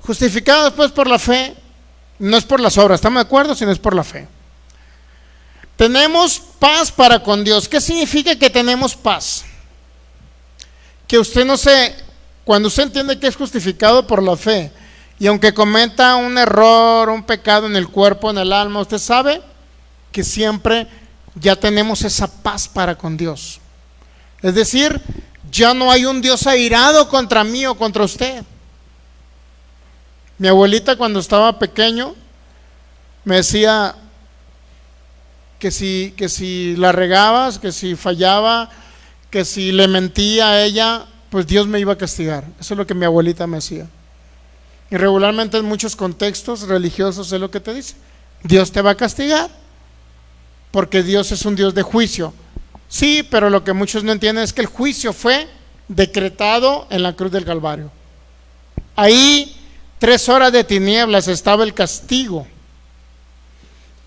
Justificados pues por la fe, no es por las obras, ¿estamos de acuerdo? Sino es por la fe. Tenemos paz para con Dios. ¿Qué significa que tenemos paz? Que usted no se, cuando usted entiende que es justificado por la fe, y aunque cometa un error, un pecado en el cuerpo, en el alma, usted sabe que siempre ya tenemos esa paz para con Dios. Es decir, ya no hay un Dios airado contra mí o contra usted. Mi abuelita cuando estaba pequeño me decía que si la regabas, que si fallaba, que si le mentía a ella, pues Dios me iba a castigar. Eso es lo que mi abuelita me decía. Y regularmente en muchos contextos religiosos es lo que te dice. Dios te va a castigar porque Dios es un Dios de juicio. Sí, pero lo que muchos no entienden es que el juicio fue decretado en la cruz del Calvario. Ahí 3 horas de tinieblas estaba el castigo.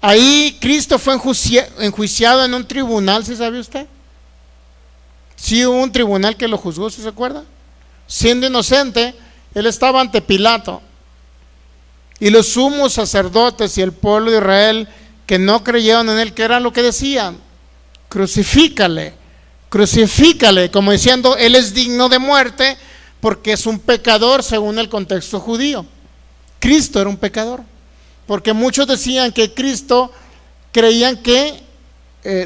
Ahí Cristo fue enjuiciado en un tribunal, ¿sí sabe usted? Sí, hubo un tribunal que lo juzgó, ¿sí se acuerda? Siendo inocente, él estaba ante Pilato. Y los sumos sacerdotes y el pueblo de Israel que no creyeron en él, que era lo que decían: crucifícale, crucifícale, como diciendo, él es digno de muerte porque es un pecador según el contexto judío. Cristo era un pecador, porque muchos decían que Cristo creían que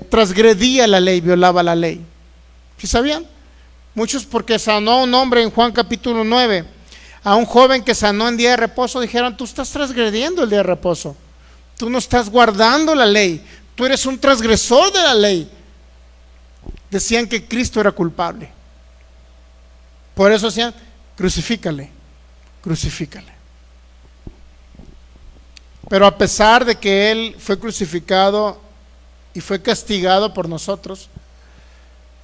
transgredía la ley, violaba la ley. ¿Sí sabían? Muchos, porque sanó a un hombre en Juan capítulo 9, a un joven que sanó en día de reposo, dijeron: tú estás transgrediendo el día de reposo, tú no estás guardando la ley, tú eres un transgresor de la ley. Decían que Cristo era culpable. Por eso decían: crucifícale, crucifícale. Pero a pesar de que él fue crucificado y fue castigado por nosotros,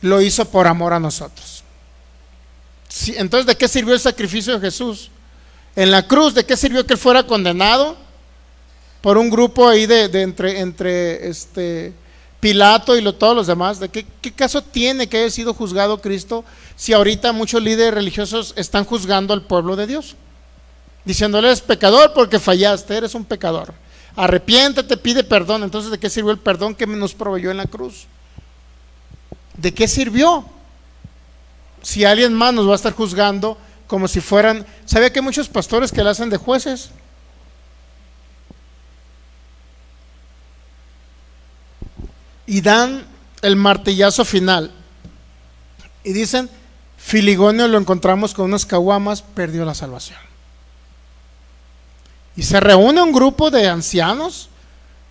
lo hizo por amor a nosotros. Sí, entonces, ¿de qué sirvió el sacrificio de Jesús? En la cruz, ¿de qué sirvió que él fuera condenado por un grupo ahí entre Pilato y todos los demás? ¿De qué caso tiene que haya sido juzgado Cristo si ahorita muchos líderes religiosos están juzgando al pueblo de Dios? Diciéndole: eres pecador porque fallaste, eres un pecador, arrepiéntete, pide perdón. Entonces, ¿de qué sirvió el perdón que nos proveyó en la cruz? ¿De qué sirvió? Si alguien más nos va a estar juzgando como si fueran, ¿sabía que hay muchos pastores que la hacen de jueces? Y dan el martillazo final y dicen: Filigonio lo encontramos con unas caguamas, perdió la salvación. Y se reúne un grupo de ancianos.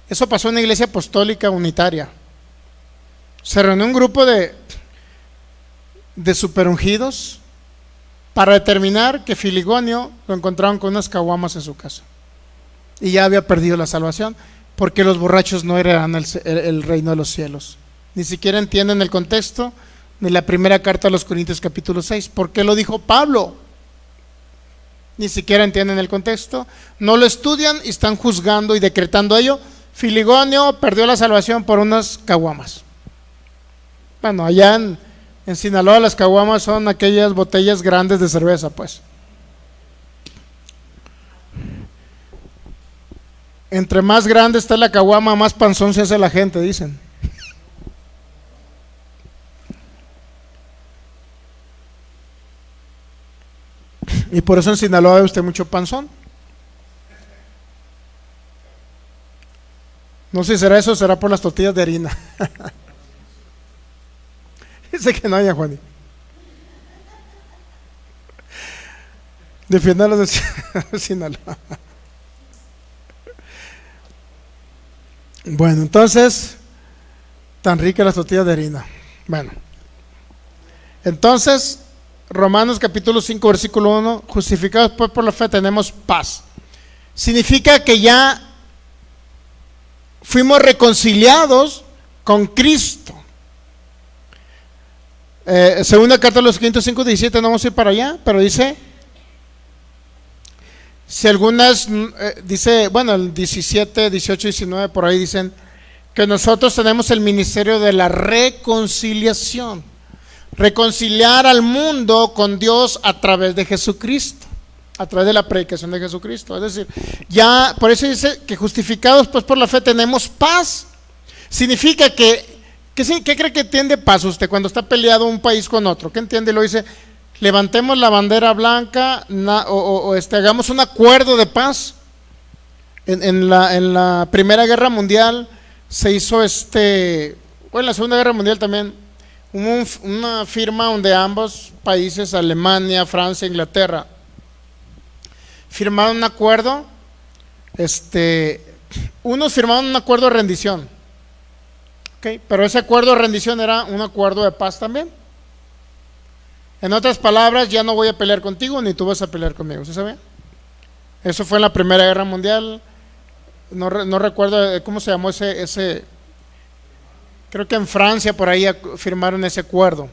Eso pasó en una iglesia apostólica unitaria. Se reunió un grupo de superungidos para determinar que Filigonio lo encontraron con unas caguamas en su casa y ya había perdido la salvación, porque los borrachos no heredarán el reino de los cielos. Ni siquiera entienden el contexto de la primera carta a los Corintios capítulo 6. ¿Por qué lo dijo Pablo? Ni siquiera entienden el contexto, no lo estudian y están juzgando y decretando ello. Filigonio perdió la salvación por unas caguamas. Bueno, allá en Sinaloa las caguamas son aquellas botellas grandes de cerveza, pues. Entre más grande está la caguama, más panzón se hace la gente, dicen. Y por eso en Sinaloa ve usted mucho panzón. No sé si será eso o será por las tortillas de harina. Dice que no, ya Juani. Defienda a los de Sinaloa. Bueno, entonces, tan ricas las tortillas de harina. Bueno, entonces, Romanos capítulo 5, versículo 1, justificados pues por la fe tenemos paz. Significa que ya fuimos reconciliados con Cristo. Segunda carta de los Corintios 5, 17, no vamos a ir para allá, pero dice, si algunas, dice, bueno, el 17, 18, 19, por ahí dicen que nosotros tenemos el ministerio de la reconciliación. Reconciliar al mundo con Dios a través de Jesucristo, a través de la predicación de Jesucristo. Es decir, ya, por eso dice que justificados pues por la fe tenemos paz. Significa que ¿qué cree que entiende paz usted cuando está peleado un país con otro? ¿Qué entiende? Lo dice, levantemos la bandera blanca hagamos un acuerdo de paz. En la Primera Guerra Mundial se hizo bueno, en la Segunda Guerra Mundial también, una firma donde ambos países, Alemania, Francia, Inglaterra, firmaron un acuerdo. Unos firmaron un acuerdo de rendición, ¿okay? Pero ese acuerdo de rendición era un acuerdo de paz también. En otras palabras, ya no voy a pelear contigo ni tú vas a pelear conmigo, ¿sí sabe? Eso fue en la Primera Guerra Mundial. No recuerdo cómo se llamó ese. Creo que en Francia por ahí firmaron ese acuerdo.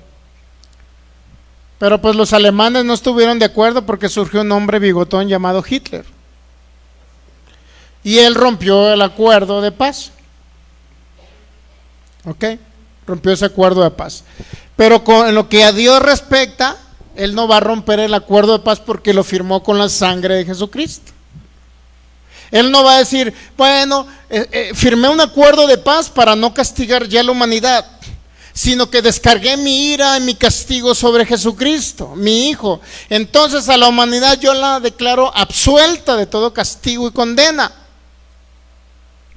Pero pues los alemanes no estuvieron de acuerdo porque surgió un hombre bigotón llamado Hitler. Y él rompió el acuerdo de paz. ¿Ok? Rompió ese acuerdo de paz. Pero en lo que a Dios respecta, él no va a romper el acuerdo de paz porque lo firmó con la sangre de Jesucristo. Él no va a decir, bueno, firmé un acuerdo de paz para no castigar ya a la humanidad, sino que descargué mi ira y mi castigo sobre Jesucristo, mi Hijo. Entonces a la humanidad yo la declaro absuelta de todo castigo y condena.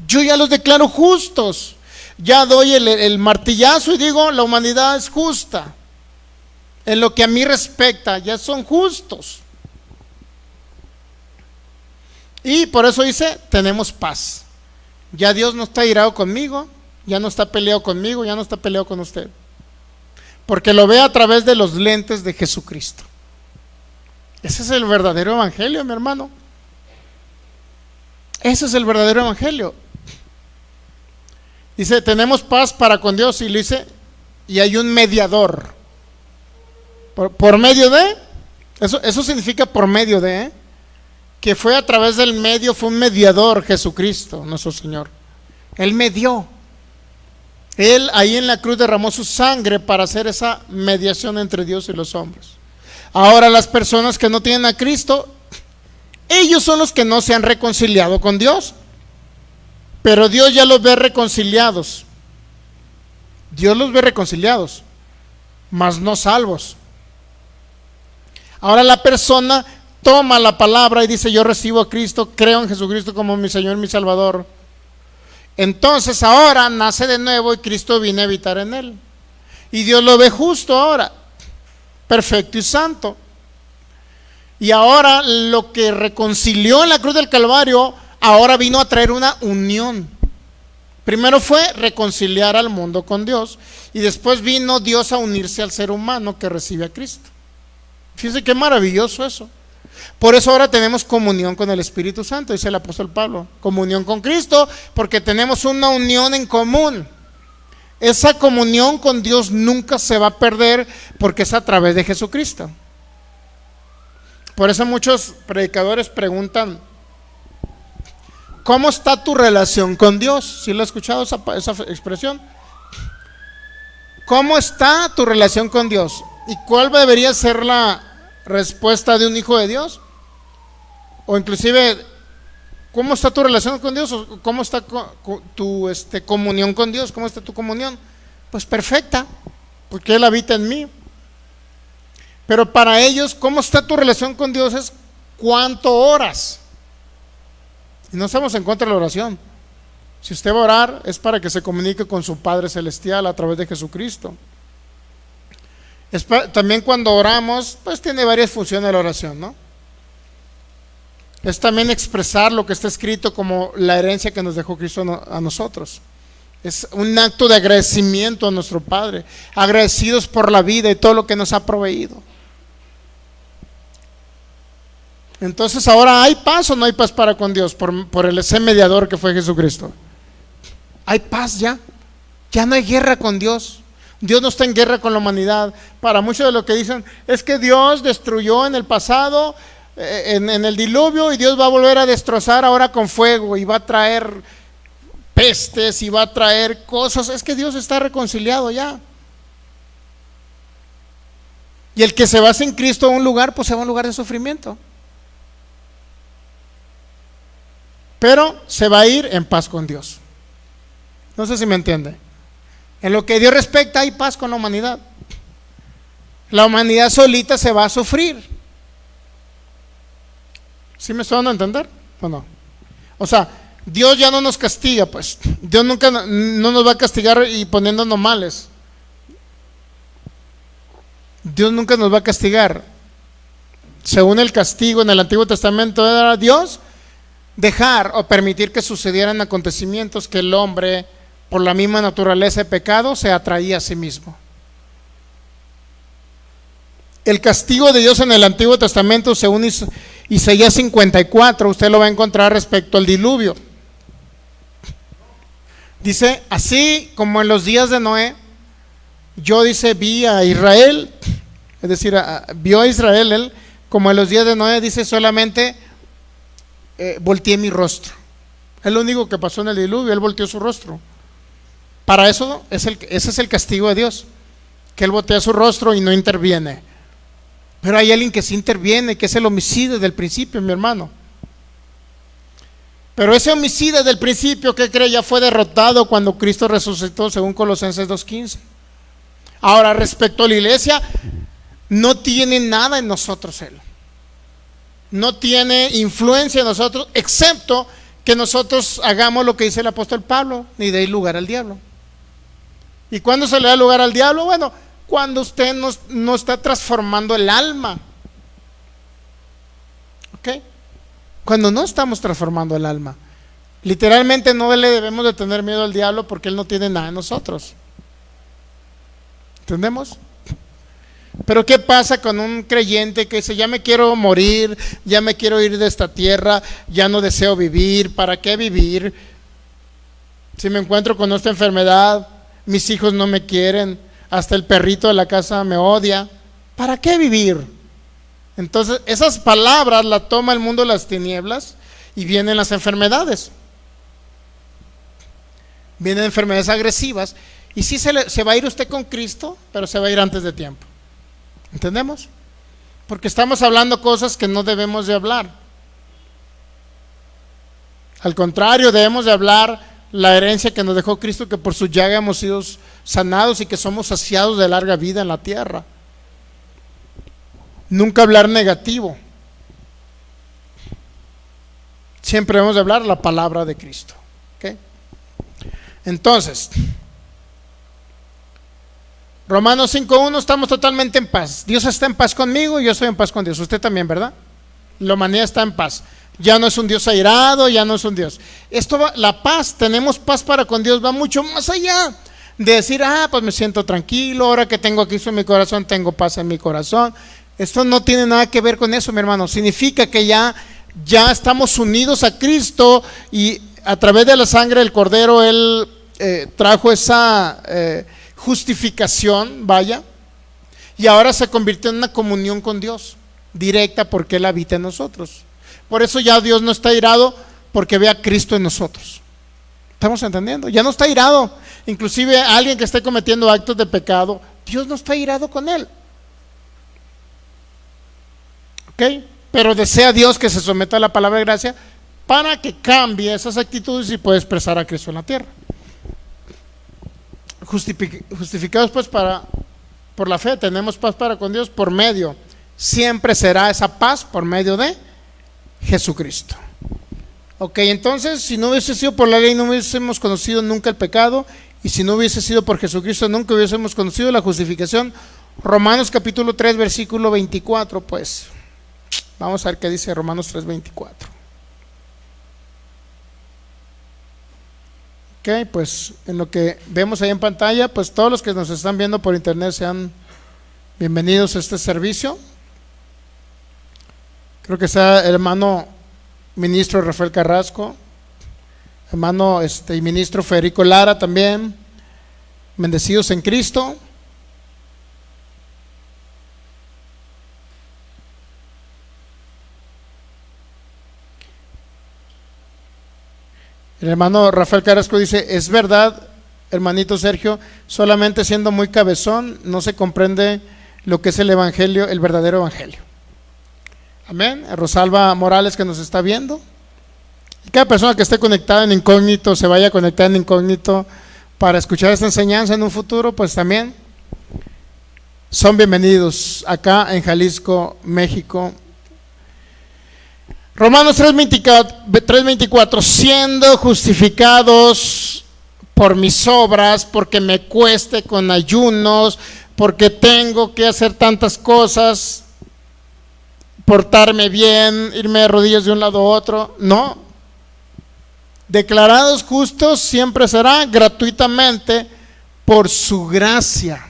Yo ya los declaro justos. Ya doy el martillazo y digo, la humanidad es justa. En lo que a mí respecta, ya son justos. Y por eso dice, tenemos paz. Ya Dios no está irado conmigo, ya no está peleado conmigo, ya no está peleado con usted. Porque lo ve a través de los lentes de Jesucristo. Ese es el verdadero evangelio, mi hermano. Ese es el verdadero evangelio. Dice, tenemos paz para con Dios, y lo dice, y hay un mediador. Por medio de, eso significa por medio de, que fue a través del medio, fue un mediador, Jesucristo, nuestro Señor. Él medió. Él ahí en la cruz derramó su sangre para hacer esa mediación entre Dios y los hombres. Ahora las personas que no tienen a Cristo, ellos son los que no se han reconciliado con Dios. Pero Dios ya los ve reconciliados. Dios los ve reconciliados, mas no salvos. Ahora la persona toma la palabra y dice: yo recibo a Cristo, creo en Jesucristo como mi Señor, mi Salvador. Entonces ahora nace de nuevo y Cristo viene a habitar en él. Y Dios lo ve justo ahora, perfecto y santo. Y ahora lo que reconcilió en la cruz del Calvario, ahora vino a traer una unión. Primero fue reconciliar al mundo con Dios, y después vino Dios a unirse al ser humano que recibe a Cristo. Fíjense qué maravilloso eso. Por eso ahora tenemos comunión con el Espíritu Santo, dice el apóstol Pablo. Comunión con Cristo, porque tenemos una unión en común. Esa comunión con Dios nunca se va a perder, porque es a través de Jesucristo. Por eso muchos predicadores preguntan: ¿cómo está tu relación con Dios? ¿Sí lo has escuchado esa expresión? ¿Cómo está tu relación con Dios? ¿Y cuál debería ser la respuesta de un hijo de Dios? O inclusive, ¿cómo está tu relación con Dios? ¿O cómo está tu comunión con Dios? ¿Cómo está tu comunión? Pues perfecta, porque Él habita en mí. Pero para ellos, ¿cómo está tu relación con Dios? Es cuánto oras. Y no estamos en contra de la oración. Si usted va a orar, es para que se comunique con su Padre Celestial a través de Jesucristo. También cuando oramos, pues tiene varias funciones la oración, ¿no? Es también expresar lo que está escrito como la herencia que nos dejó Cristo a nosotros. Es un acto de agradecimiento a nuestro Padre, agradecidos por la vida y todo lo que nos ha proveído. Entonces, ahora, ¿hay paz o no hay paz para con Dios por ese mediador que fue Jesucristo? Hay paz ya. Ya no hay guerra con Dios. Dios no está en guerra con la humanidad. Para muchos de lo que dicen es que Dios destruyó en el pasado, en el diluvio, y Dios va a volver a destrozar ahora con fuego, y va a traer pestes y va a traer cosas. Es que Dios está reconciliado ya. Y el que se va sin Cristo a un lugar, pues se va a un lugar de sufrimiento. Pero se va a ir en paz con Dios. No sé si me entiende. En lo que Dios respecta, hay paz con la humanidad. La humanidad solita se va a sufrir. ¿Sí me estoy dando a entender o no? O sea, Dios ya no nos castiga, pues. Dios nunca no nos va a castigar y poniéndonos males. Dios nunca nos va a castigar. Según el castigo en el Antiguo Testamento, era Dios dejar o permitir que sucedieran acontecimientos que el hombre, por la misma naturaleza de pecado, se atraía a sí mismo. El castigo de Dios en el Antiguo Testamento, según Isaías 54, usted lo va a encontrar respecto al diluvio. Dice: así como en los días de Noé, yo, dice, vi a Israel, es decir, vio a Israel él, como en los días de Noé, dice, solamente volteé mi rostro. Es lo único que pasó en el diluvio, él volteó su rostro. Para eso, ese es el castigo de Dios, que él voltea su rostro y no interviene. Pero hay alguien que sí interviene, que es el homicida del principio, mi hermano. Pero ese homicida del principio, ¿qué cree? Ya fue derrotado cuando Cristo resucitó, según Colosenses 2:15. Ahora, respecto a la iglesia, no tiene nada en nosotros él. No tiene influencia en nosotros, excepto que nosotros hagamos lo que dice el apóstol Pablo: ni deis lugar al diablo. ¿Y cuándo se le da lugar al diablo? Bueno, cuando usted no está transformando el alma. ¿Ok? Cuando no estamos transformando el alma. Literalmente no le debemos de tener miedo al diablo, porque él no tiene nada en nosotros. ¿Entendemos? Pero ¿qué pasa con un creyente que dice: ya me quiero morir, ya me quiero ir de esta tierra, ya no deseo vivir? ¿Para qué vivir? Si me encuentro con esta enfermedad, mis hijos no me quieren, hasta el perrito de la casa me odia. ¿Para qué vivir? Entonces esas palabras las toma el mundo de las tinieblas, y vienen las enfermedades. Vienen enfermedades agresivas, y sí se va a ir usted con Cristo, pero se va a ir antes de tiempo. ¿Entendemos? Porque estamos hablando cosas que no debemos de hablar. Al contrario, debemos de hablar la herencia que nos dejó Cristo, que por su llaga hemos sido sanados y que somos saciados de larga vida en la tierra. Nunca hablar negativo. Siempre debemos de hablar la palabra de Cristo. ¿Okay? Entonces, Romanos 5:1, estamos totalmente en paz. Dios está en paz conmigo y yo estoy en paz con Dios. Usted también, ¿verdad? La humanidad está en paz. Ya no es un Dios airado, ya no es un Dios. Esto va, la paz, tenemos paz para con Dios, va mucho más allá de decir, pues me siento tranquilo, ahora que tengo a Cristo en mi corazón, tengo paz en mi corazón. Esto no tiene nada que ver con eso, mi hermano. Significa que ya estamos unidos a Cristo y a través de la sangre del Cordero Él trajo esa justificación, vaya, y ahora se convirtió en una comunión con Dios directa porque Él habita en nosotros. Por eso ya Dios no está irado porque ve a Cristo en nosotros. ¿Estamos entendiendo? Ya no está irado. Inclusive alguien que esté cometiendo actos de pecado, Dios no está irado con él. ¿Ok? Pero desea Dios que se someta a la palabra de gracia para que cambie esas actitudes y pueda expresar a Cristo en la tierra. Justificados pues por la fe, tenemos paz para con Dios por medio. Siempre será esa paz por medio de Jesucristo. Ok, entonces si no hubiese sido por la ley no hubiésemos conocido nunca el pecado, y si no hubiese sido por Jesucristo nunca hubiésemos conocido la justificación. Romanos capítulo 3 versículo 24, pues vamos a ver qué dice Romanos 3, 24. Ok, pues en lo que vemos ahí en pantalla, pues todos los que nos están viendo por internet sean bienvenidos a este servicio. Creo que está el hermano ministro Rafael Carrasco, hermano y ministro Federico Lara también, bendecidos en Cristo. El hermano Rafael Carrasco dice: es verdad, hermanito Sergio, solamente siendo muy cabezón no se comprende lo que es el evangelio, el verdadero evangelio. Amén. Rosalba Morales, que nos está viendo, y cada persona que esté conectada en incógnito, se vaya a conectar en incógnito para escuchar esta enseñanza en un futuro, pues también son bienvenidos acá en Jalisco, México. Romanos 3:24, siendo justificados por mis obras, porque me cueste con ayunos, porque tengo que hacer tantas cosas, portarme bien, irme de rodillas de un lado a otro. No, declarados justos siempre será gratuitamente por su gracia.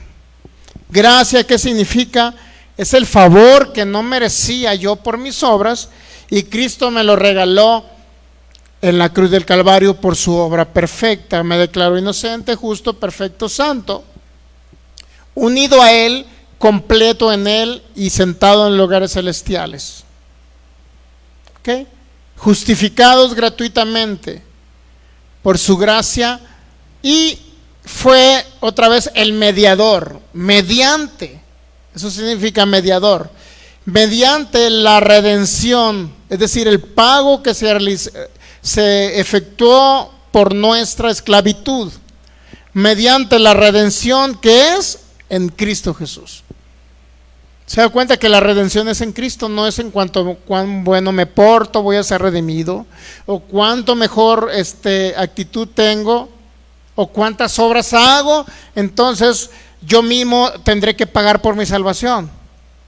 Gracia, ¿qué significa? Es el favor que no merecía yo por mis obras, y Cristo me lo regaló en la cruz del Calvario por su obra perfecta. Me declaró inocente, justo, perfecto, santo, unido a Él, completo en Él y sentado en lugares celestiales. ¿Ok? Justificados gratuitamente por su gracia, y fue otra vez el mediador, mediante, eso significa mediador, mediante la redención, es decir, el pago que se efectuó por nuestra esclavitud, mediante la redención que es en Cristo Jesús. Se da cuenta que la redención es en Cristo, no es en cuanto a cuán bueno me porto, voy a ser redimido, o cuánto mejor actitud tengo, o cuántas obras hago, entonces yo mismo tendré que pagar por mi salvación.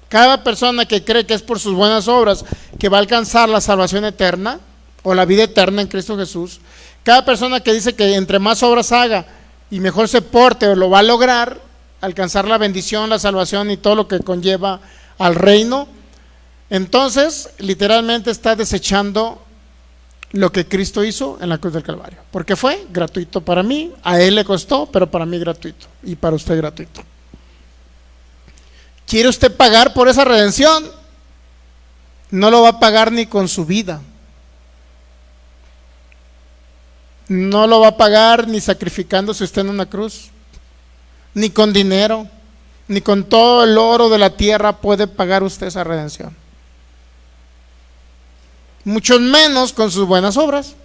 Cada persona que cree que es por sus buenas obras que va a alcanzar la salvación eterna o la vida eterna en Cristo Jesús, cada persona que dice que entre más obras haga y mejor se porte, o lo va a lograr alcanzar la bendición, la salvación y todo lo que conlleva al reino, entonces literalmente está desechando lo que Cristo hizo en la cruz del Calvario, porque fue gratuito para mí, a Él le costó, pero para mí gratuito, y para usted gratuito. ¿Quiere usted pagar por esa redención? No lo va a pagar ni con su vida, no lo va a pagar ni sacrificándose usted en una cruz, ni con dinero, ni con todo el oro de la tierra puede pagar usted esa redención, mucho menos con sus buenas obras.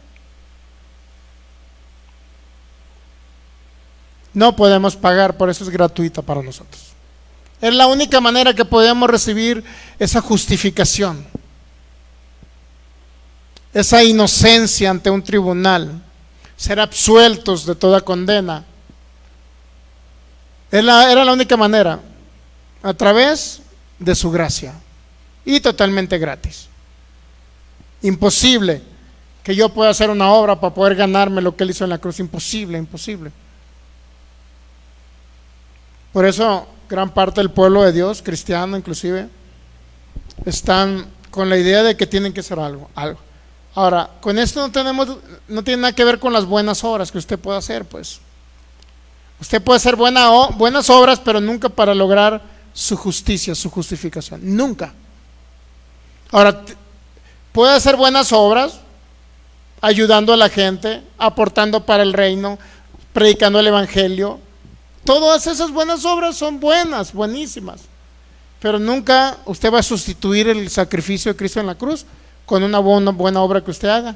No podemos pagar, por eso es gratuita para nosotros. Es la única manera que podemos recibir esa justificación, esa inocencia ante un tribunal, ser absueltos de toda condena. Era la única manera, a través de su gracia, y totalmente gratis. Imposible que yo pueda hacer una obra para poder ganarme lo que Él hizo en la cruz. Imposible, imposible. Por eso gran parte del pueblo de Dios, cristiano inclusive, están con la idea de que tienen que hacer algo. Ahora, con esto no tiene nada que ver con las buenas obras que usted pueda hacer, pues. Usted puede hacer buenas obras, pero nunca para lograr su justicia, su justificación. Nunca. Ahora, puede hacer buenas obras, ayudando a la gente, aportando para el reino, predicando el evangelio. Todas esas buenas obras son buenas, buenísimas. Pero nunca usted va a sustituir el sacrificio de Cristo en la cruz con una buena obra que usted haga.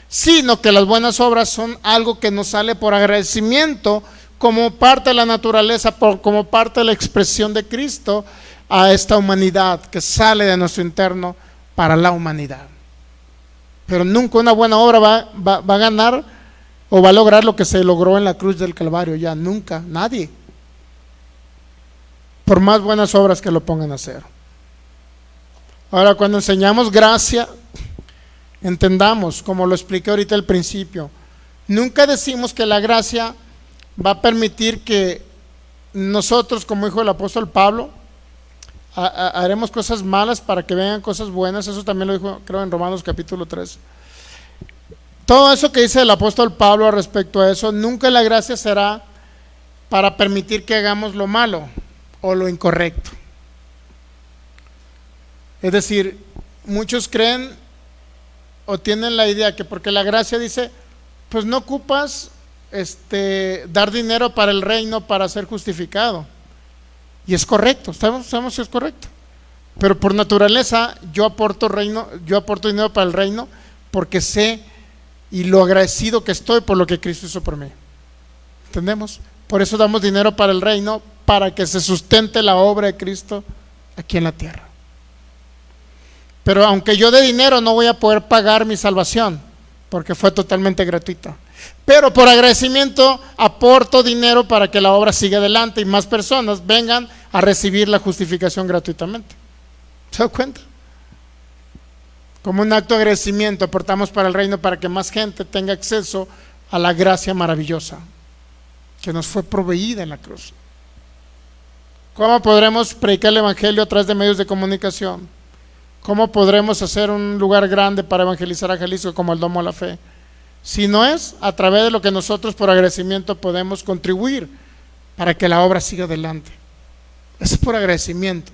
Sino que las buenas obras son algo que nos sale por agradecimiento, como parte de la naturaleza, como parte de la expresión de Cristo a esta humanidad que sale de nuestro interno para la humanidad. Pero nunca una buena obra va a ganar o va a lograr lo que se logró en la cruz del Calvario. Ya nunca, nadie, por más buenas obras que lo pongan a hacer. Ahora, cuando enseñamos gracia, entendamos, como lo expliqué ahorita al principio, nunca decimos que la gracia va a permitir que nosotros, como dijo el apóstol Pablo, haremos cosas malas para que vengan cosas buenas. Eso también lo dijo, creo, en Romanos capítulo 3. Todo eso que dice el apóstol Pablo respecto a eso, nunca la gracia será para permitir que hagamos lo malo o lo incorrecto. Es decir, muchos creen o tienen la idea que porque la gracia dice, pues no ocupas dar dinero para el reino para ser justificado. Y es correcto, sabemos que es correcto. Pero por naturaleza yo aporto dinero para el reino porque sé y lo agradecido que estoy por lo que Cristo hizo por mí. ¿Entendemos? Por eso damos dinero para el reino, para que se sustente la obra de Cristo aquí en la tierra. Pero aunque yo dé dinero, no voy a poder pagar mi salvación, porque fue totalmente gratuita. Pero por agradecimiento aporto dinero para que la obra siga adelante y más personas vengan a recibir la justificación gratuitamente. ¿Se da cuenta? Como un acto de agradecimiento aportamos para el reino, para que más gente tenga acceso a la gracia maravillosa que nos fue proveída en la cruz. ¿Cómo podremos predicar el evangelio a través de medios de comunicación? ¿Cómo podremos hacer un lugar grande para evangelizar a Jalisco como el Domo de la Fe? Si no es a través de lo que nosotros por agradecimiento podemos contribuir para que la obra siga adelante. Eso es por agradecimiento.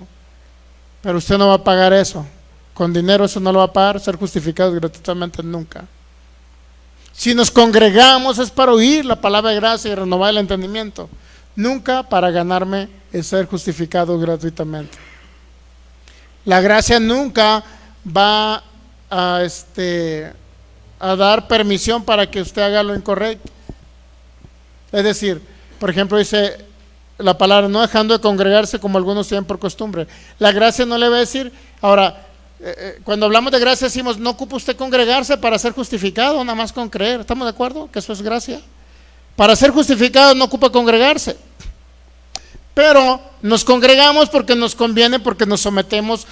Pero usted no va a pagar eso. Con dinero eso no lo va a pagar, ser justificados gratuitamente nunca. Si nos congregamos es para oír la palabra de gracia y renovar el entendimiento. Nunca para ganarme el ser justificado gratuitamente. La gracia nunca va a dar permisión para que usted haga lo incorrecto. Es decir, por ejemplo, dice la palabra, no dejando de congregarse como algunos tienen por costumbre. La gracia no le va a decir, ahora, cuando hablamos de gracia decimos, no ocupa usted congregarse para ser justificado, nada más con creer. ¿Estamos de acuerdo? Que eso es gracia. Para ser justificado no ocupa congregarse. Pero nos congregamos porque nos conviene, porque nos sometemos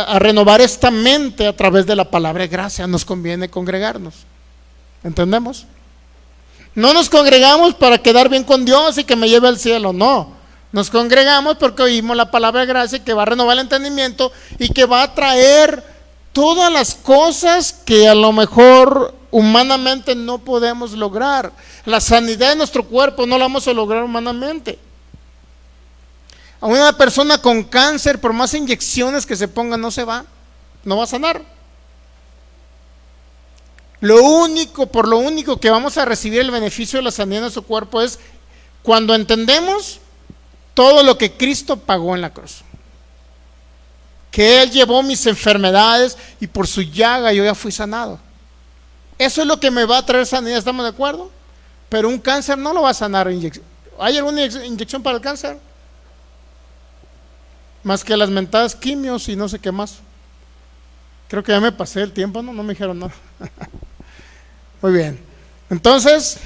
a renovar esta mente a través de la palabra de gracia. Nos conviene congregarnos. ¿Entendemos? No nos congregamos para quedar bien con Dios y que me lleve al cielo, no. Nos congregamos porque oímos la palabra de gracia que va a renovar el entendimiento y que va a traer todas las cosas que a lo mejor humanamente no podemos lograr. La sanidad de nuestro cuerpo no la vamos a lograr humanamente. A una persona con cáncer, por más inyecciones que se pongan, no va a sanar. Por lo único que vamos a recibir el beneficio de la sanidad de nuestro cuerpo es cuando entendemos todo lo que Cristo pagó en la cruz. Que Él llevó mis enfermedades y por su llaga yo ya fui sanado. Eso es lo que me va a traer sanidad, ¿estamos de acuerdo? Pero un cáncer no lo va a sanar. ¿Hay alguna inyección para el cáncer? más que las mentadas quimios y no sé qué más. Creo que ya me pasé el tiempo, no me dijeron nada. Muy bien, entonces,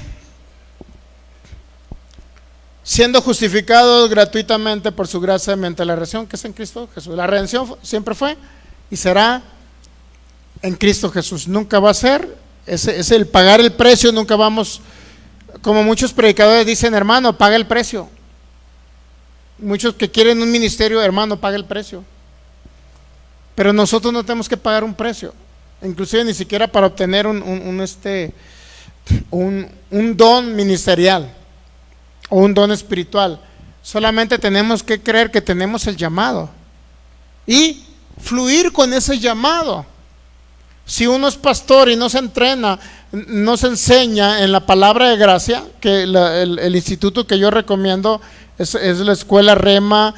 siendo justificados gratuitamente por su gracia mediante la redención que es en Cristo Jesús. La redención siempre fue y será en Cristo Jesús. Nunca va a ser, es el pagar el precio. Nunca vamos, como muchos predicadores dicen, hermano, paga el precio. Muchos que quieren un ministerio, hermano, paga el precio. Pero nosotros no tenemos que pagar un precio, inclusive ni siquiera para obtener un don ministerial o un don espiritual. Solamente tenemos que creer que tenemos el llamado y fluir con ese llamado. Si uno es pastor y no se entrena, no se enseña en la palabra de gracia, que el instituto que yo recomiendo es la escuela Rema,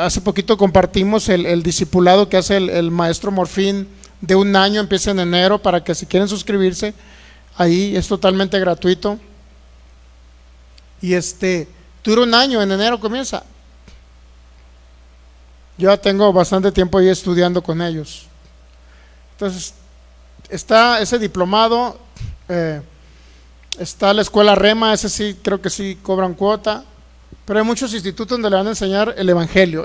hace poquito compartimos el discipulado que hace el maestro Morfín de 1 año, empieza en enero, para que si quieren suscribirse, ahí es totalmente gratuito. Y dura 1 año, en enero comienza. Yo ya tengo bastante tiempo ahí estudiando con ellos. Entonces, está ese diplomado, está la escuela Rema, ese sí, creo que sí cobran cuota. Pero hay muchos institutos donde le van a enseñar el evangelio,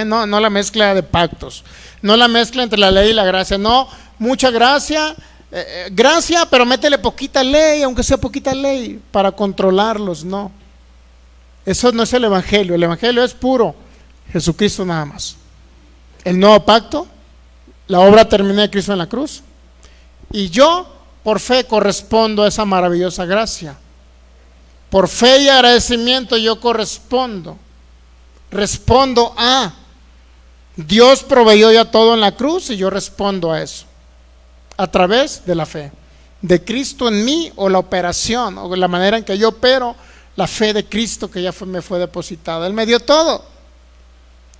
no la mezcla de pactos, no la mezcla entre la ley y la gracia, no, mucha gracia, gracia, pero métele poquita ley, aunque sea poquita ley, para controlarlos, no. Eso no es el evangelio es puro Jesucristo nada más. El nuevo pacto, la obra terminada de Cristo en la cruz, y yo por fe correspondo a esa maravillosa gracia. Por fe y agradecimiento yo respondo a Dios. Proveyó ya todo en la cruz y yo respondo a eso a través de la fe de Cristo en mí, o la operación o la manera en que yo opero la fe de Cristo que ya me fue depositada. Él me dio todo,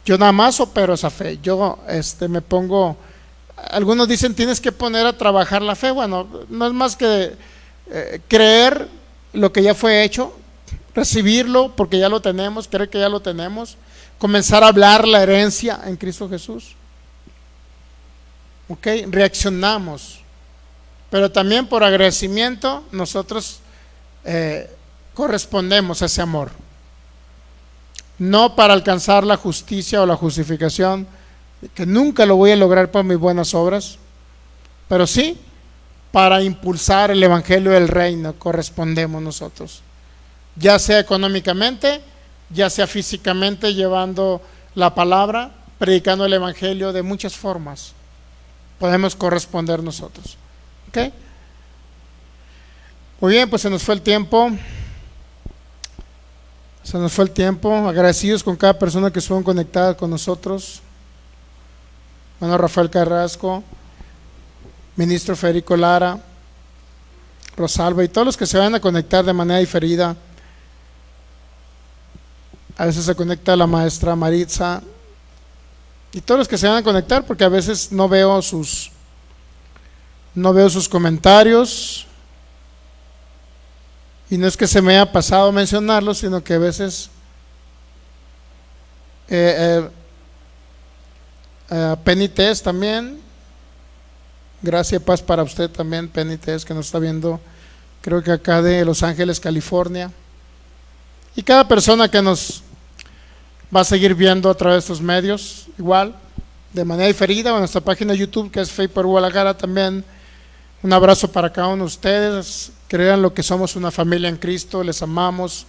yo nada más opero esa fe. Yo me pongo, algunos dicen tienes que poner a trabajar la fe. Bueno, no es más que creer lo que ya fue hecho, recibirlo porque ya lo tenemos, creer que ya lo tenemos, comenzar a hablar la herencia en Cristo Jesús. Ok, reaccionamos, pero también por agradecimiento nosotros correspondemos a ese amor, no para alcanzar la justicia o la justificación, que nunca lo voy a lograr por mis buenas obras, pero sí para impulsar el evangelio del reino. Correspondemos nosotros, ya sea económicamente, ya sea físicamente, llevando la palabra, predicando el evangelio. De muchas formas podemos corresponder nosotros. ¿Ok? Muy bien, pues se nos fue el tiempo. Agradecidos con cada persona que estuvo conectada con nosotros. Hermano Rafael Carrasco, ministro Federico Lara, Rosalba y todos los que se van a conectar de manera diferida. A veces se conecta la maestra Maritza y todos los que se van a conectar, porque a veces no veo sus comentarios, y no es que se me haya pasado mencionarlos, sino que a veces Penny Tess también. Gracias y paz para usted también, Penny Tess, que nos está viendo, creo que acá de Los Ángeles, California. Y cada persona que nos va a seguir viendo a través de estos medios, igual, de manera diferida, o en nuestra página de YouTube, que es Fe por Guadalajara también. Un abrazo para cada uno de ustedes. Crean lo que somos, una familia en Cristo, les amamos.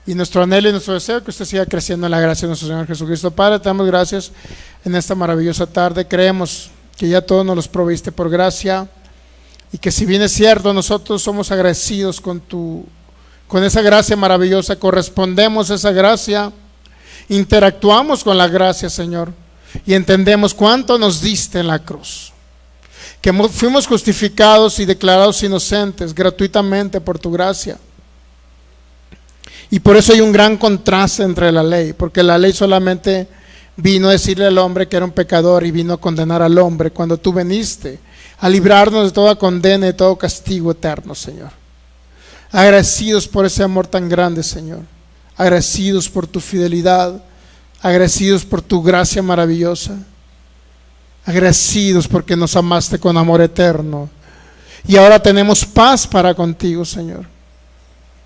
Y nuestro anhelo y nuestro deseo es que usted siga creciendo en la gracia de nuestro Señor Jesucristo. Padre, te damos gracias en esta maravillosa tarde. Creemos que ya todos nos los proviste por gracia, y que si bien es cierto, nosotros somos agradecidos con esa gracia maravillosa, correspondemos a esa gracia, interactuamos con la gracia, Señor, y entendemos cuánto nos diste en la cruz, que fuimos justificados y declarados inocentes gratuitamente por tu gracia. Y por eso hay un gran contraste entre la ley, porque la ley solamente vino a decirle al hombre que era un pecador y vino a condenar al hombre, cuando tú viniste a librarnos de toda condena y de todo castigo eterno, Señor. Agradecidos por ese amor tan grande, Señor. Agradecidos por tu fidelidad. agradecidos por tu gracia maravillosa, agradecidos porque nos amaste con amor eterno. Y ahora tenemos paz para contigo, Señor.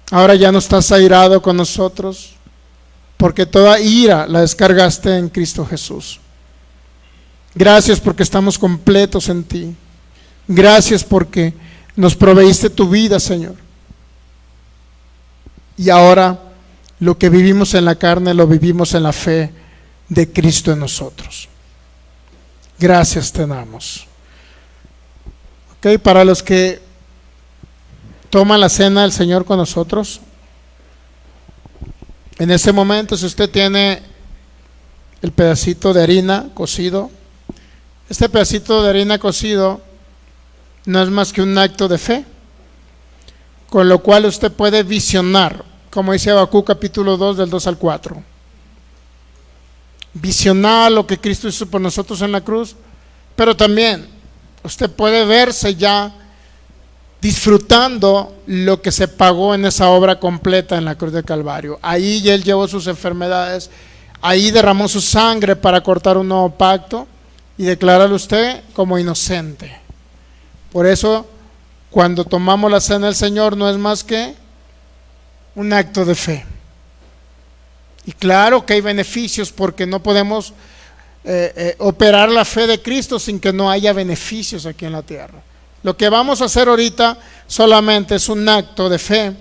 Ahora ya no estás airado con nosotros, porque toda ira la descargaste en Cristo Jesús. Gracias porque estamos completos en ti. Gracias porque nos proveíste tu vida, Señor. Y ahora lo que vivimos en la carne lo vivimos en la fe de Cristo en nosotros. Gracias te damos. Ok, para los que toman la cena del Señor con nosotros, en ese momento, si usted tiene el pedacito de harina cocido, este pedacito de harina cocido no es más que un acto de fe, con lo cual usted puede visionar, como dice Habacuc capítulo 2 del 2 al 4. Visionar lo que Cristo hizo por nosotros en la cruz, pero también usted puede verse ya disfrutando lo que se pagó en esa obra completa en la cruz de Calvario. Ahí Él llevó sus enfermedades, ahí derramó su sangre para cortar un nuevo pacto y declararlo usted como inocente. Por eso, cuando tomamos la cena del Señor, no es más que un acto de fe. Y claro que hay beneficios, porque no podemos operar la fe de Cristo sin que no haya beneficios aquí en la tierra. Lo que vamos a hacer ahorita solamente es un acto de fe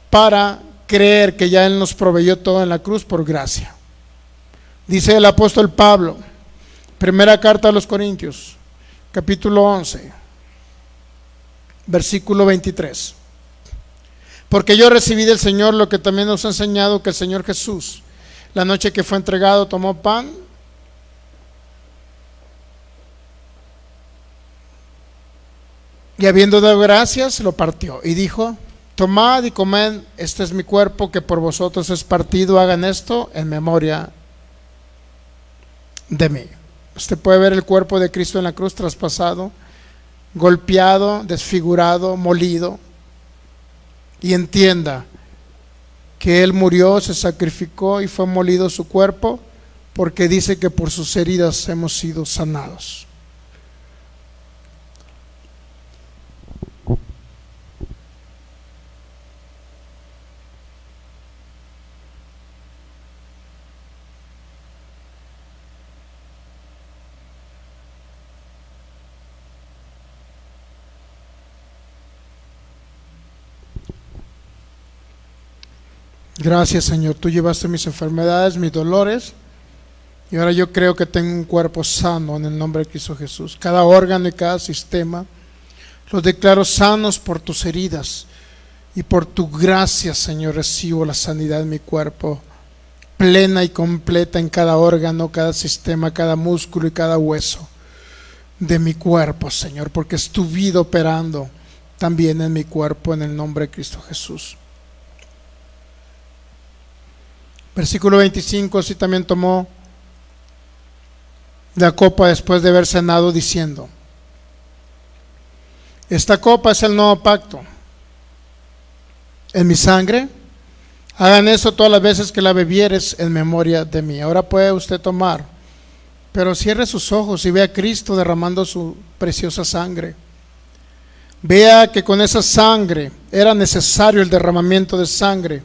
para creer que ya Él nos proveyó todo en la cruz por gracia. Dice el apóstol Pablo, primera carta a los Corintios, capítulo 11, versículo 23. Porque yo recibí del Señor lo que también nos ha enseñado, que el Señor Jesús, la noche que fue entregado, tomó pan y habiendo dado gracias, lo partió y dijo: tomad y comed, este es mi cuerpo que por vosotros es partido, hagan esto en memoria de mí. Usted puede ver el cuerpo de Cristo en la cruz traspasado, golpeado, desfigurado, molido, y entienda que Él murió, se sacrificó y fue molido su cuerpo, porque dice que por sus heridas hemos sido sanados. Gracias, Señor, tú llevaste mis enfermedades, mis dolores, y ahora yo creo que tengo un cuerpo sano en el nombre de Cristo Jesús. Cada órgano y cada sistema los declaro sanos por tus heridas, y por tu gracia, Señor, recibo la sanidad en mi cuerpo, plena y completa en cada órgano, cada sistema, cada músculo y cada hueso de mi cuerpo, Señor, porque es tu vida operando también en mi cuerpo, en el nombre de Cristo Jesús. Versículo 25, así también tomó la copa después de haber cenado, diciendo: esta copa es el nuevo pacto en mi sangre, hagan eso todas las veces que la bebieres en memoria de mí. Ahora puede usted tomar, pero cierre sus ojos y vea a Cristo derramando su preciosa sangre. Vea que con esa sangre era necesario el derramamiento de sangre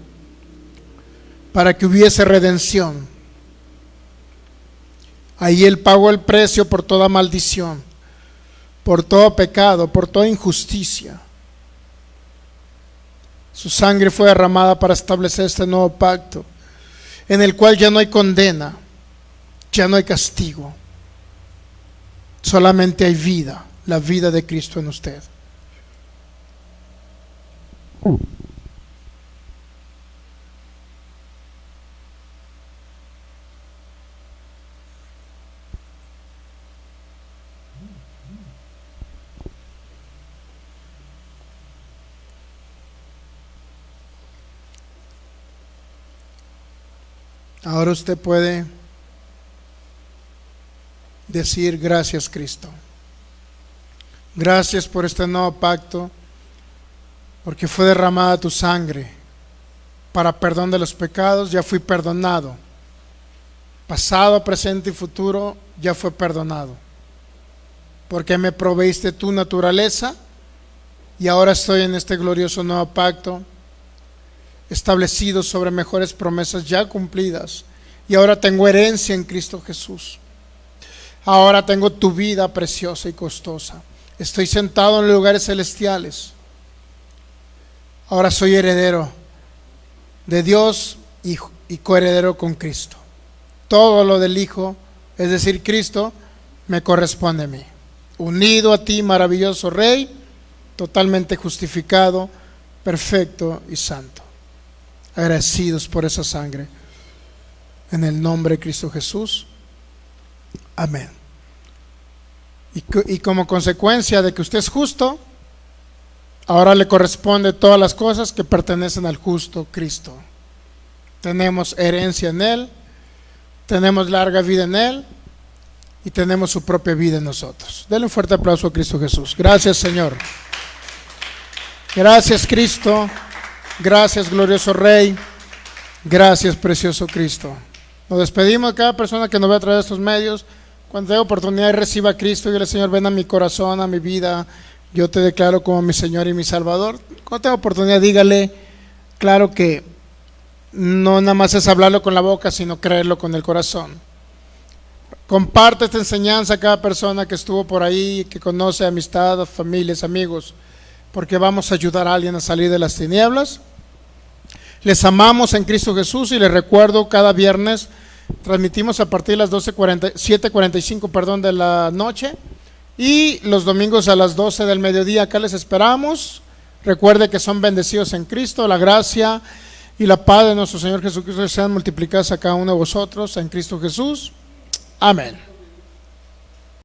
para que hubiese redención. Ahí Él pagó el precio por toda maldición, por todo pecado, por toda injusticia. Su sangre fue derramada para establecer este nuevo pacto, en el cual ya no hay condena, ya no hay castigo, solamente hay vida, la vida de Cristo en usted. Ahora usted puede decir: gracias, Cristo. Gracias por este nuevo pacto, porque fue derramada tu sangre para perdón de los pecados. Ya fui perdonado. pasado, presente y futuro, ya fue perdonado. Porque me proveíste tu naturaleza y ahora estoy en este glorioso nuevo pacto, establecido sobre mejores promesas ya cumplidas. Y ahora tengo herencia en Cristo Jesús. Ahora tengo tu vida preciosa y costosa. Estoy sentado en lugares celestiales. Ahora soy heredero de Dios y coheredero con Cristo. Todo lo del Hijo, es decir, Cristo, me corresponde a mí. Unido a ti, maravilloso Rey, totalmente justificado, perfecto y santo. Agradecidos por esa sangre. En el nombre de Cristo Jesús. Amén. Y como consecuencia de que usted es justo, ahora le corresponde todas las cosas que pertenecen al justo Cristo. Tenemos herencia en Él, tenemos larga vida en Él y tenemos su propia vida en nosotros. Denle un fuerte aplauso a Cristo Jesús. Gracias, Señor. Gracias, Cristo. Gracias, glorioso Rey. Gracias, precioso Cristo. Nos despedimos de cada persona que nos ve a través de estos medios. Cuando tenga oportunidad, reciba a Cristo y dile: Señor, ven a mi corazón, a mi vida. Yo te declaro como mi Señor y mi Salvador. Cuando tenga oportunidad, dígale. Claro que no nada más es hablarlo con la boca, sino creerlo con el corazón. Comparte esta enseñanza a cada persona que estuvo por ahí, que conoce, amistad, familias, amigos, porque vamos a ayudar a alguien a salir de las tinieblas. Les amamos en Cristo Jesús y les recuerdo, cada viernes transmitimos a partir de las 7:45 de la noche y los domingos a las 12 del mediodía. Acá les esperamos. Recuerde que son bendecidos en Cristo. La gracia y la paz de nuestro Señor Jesucristo sean multiplicadas a cada uno de vosotros en Cristo Jesús. Amén.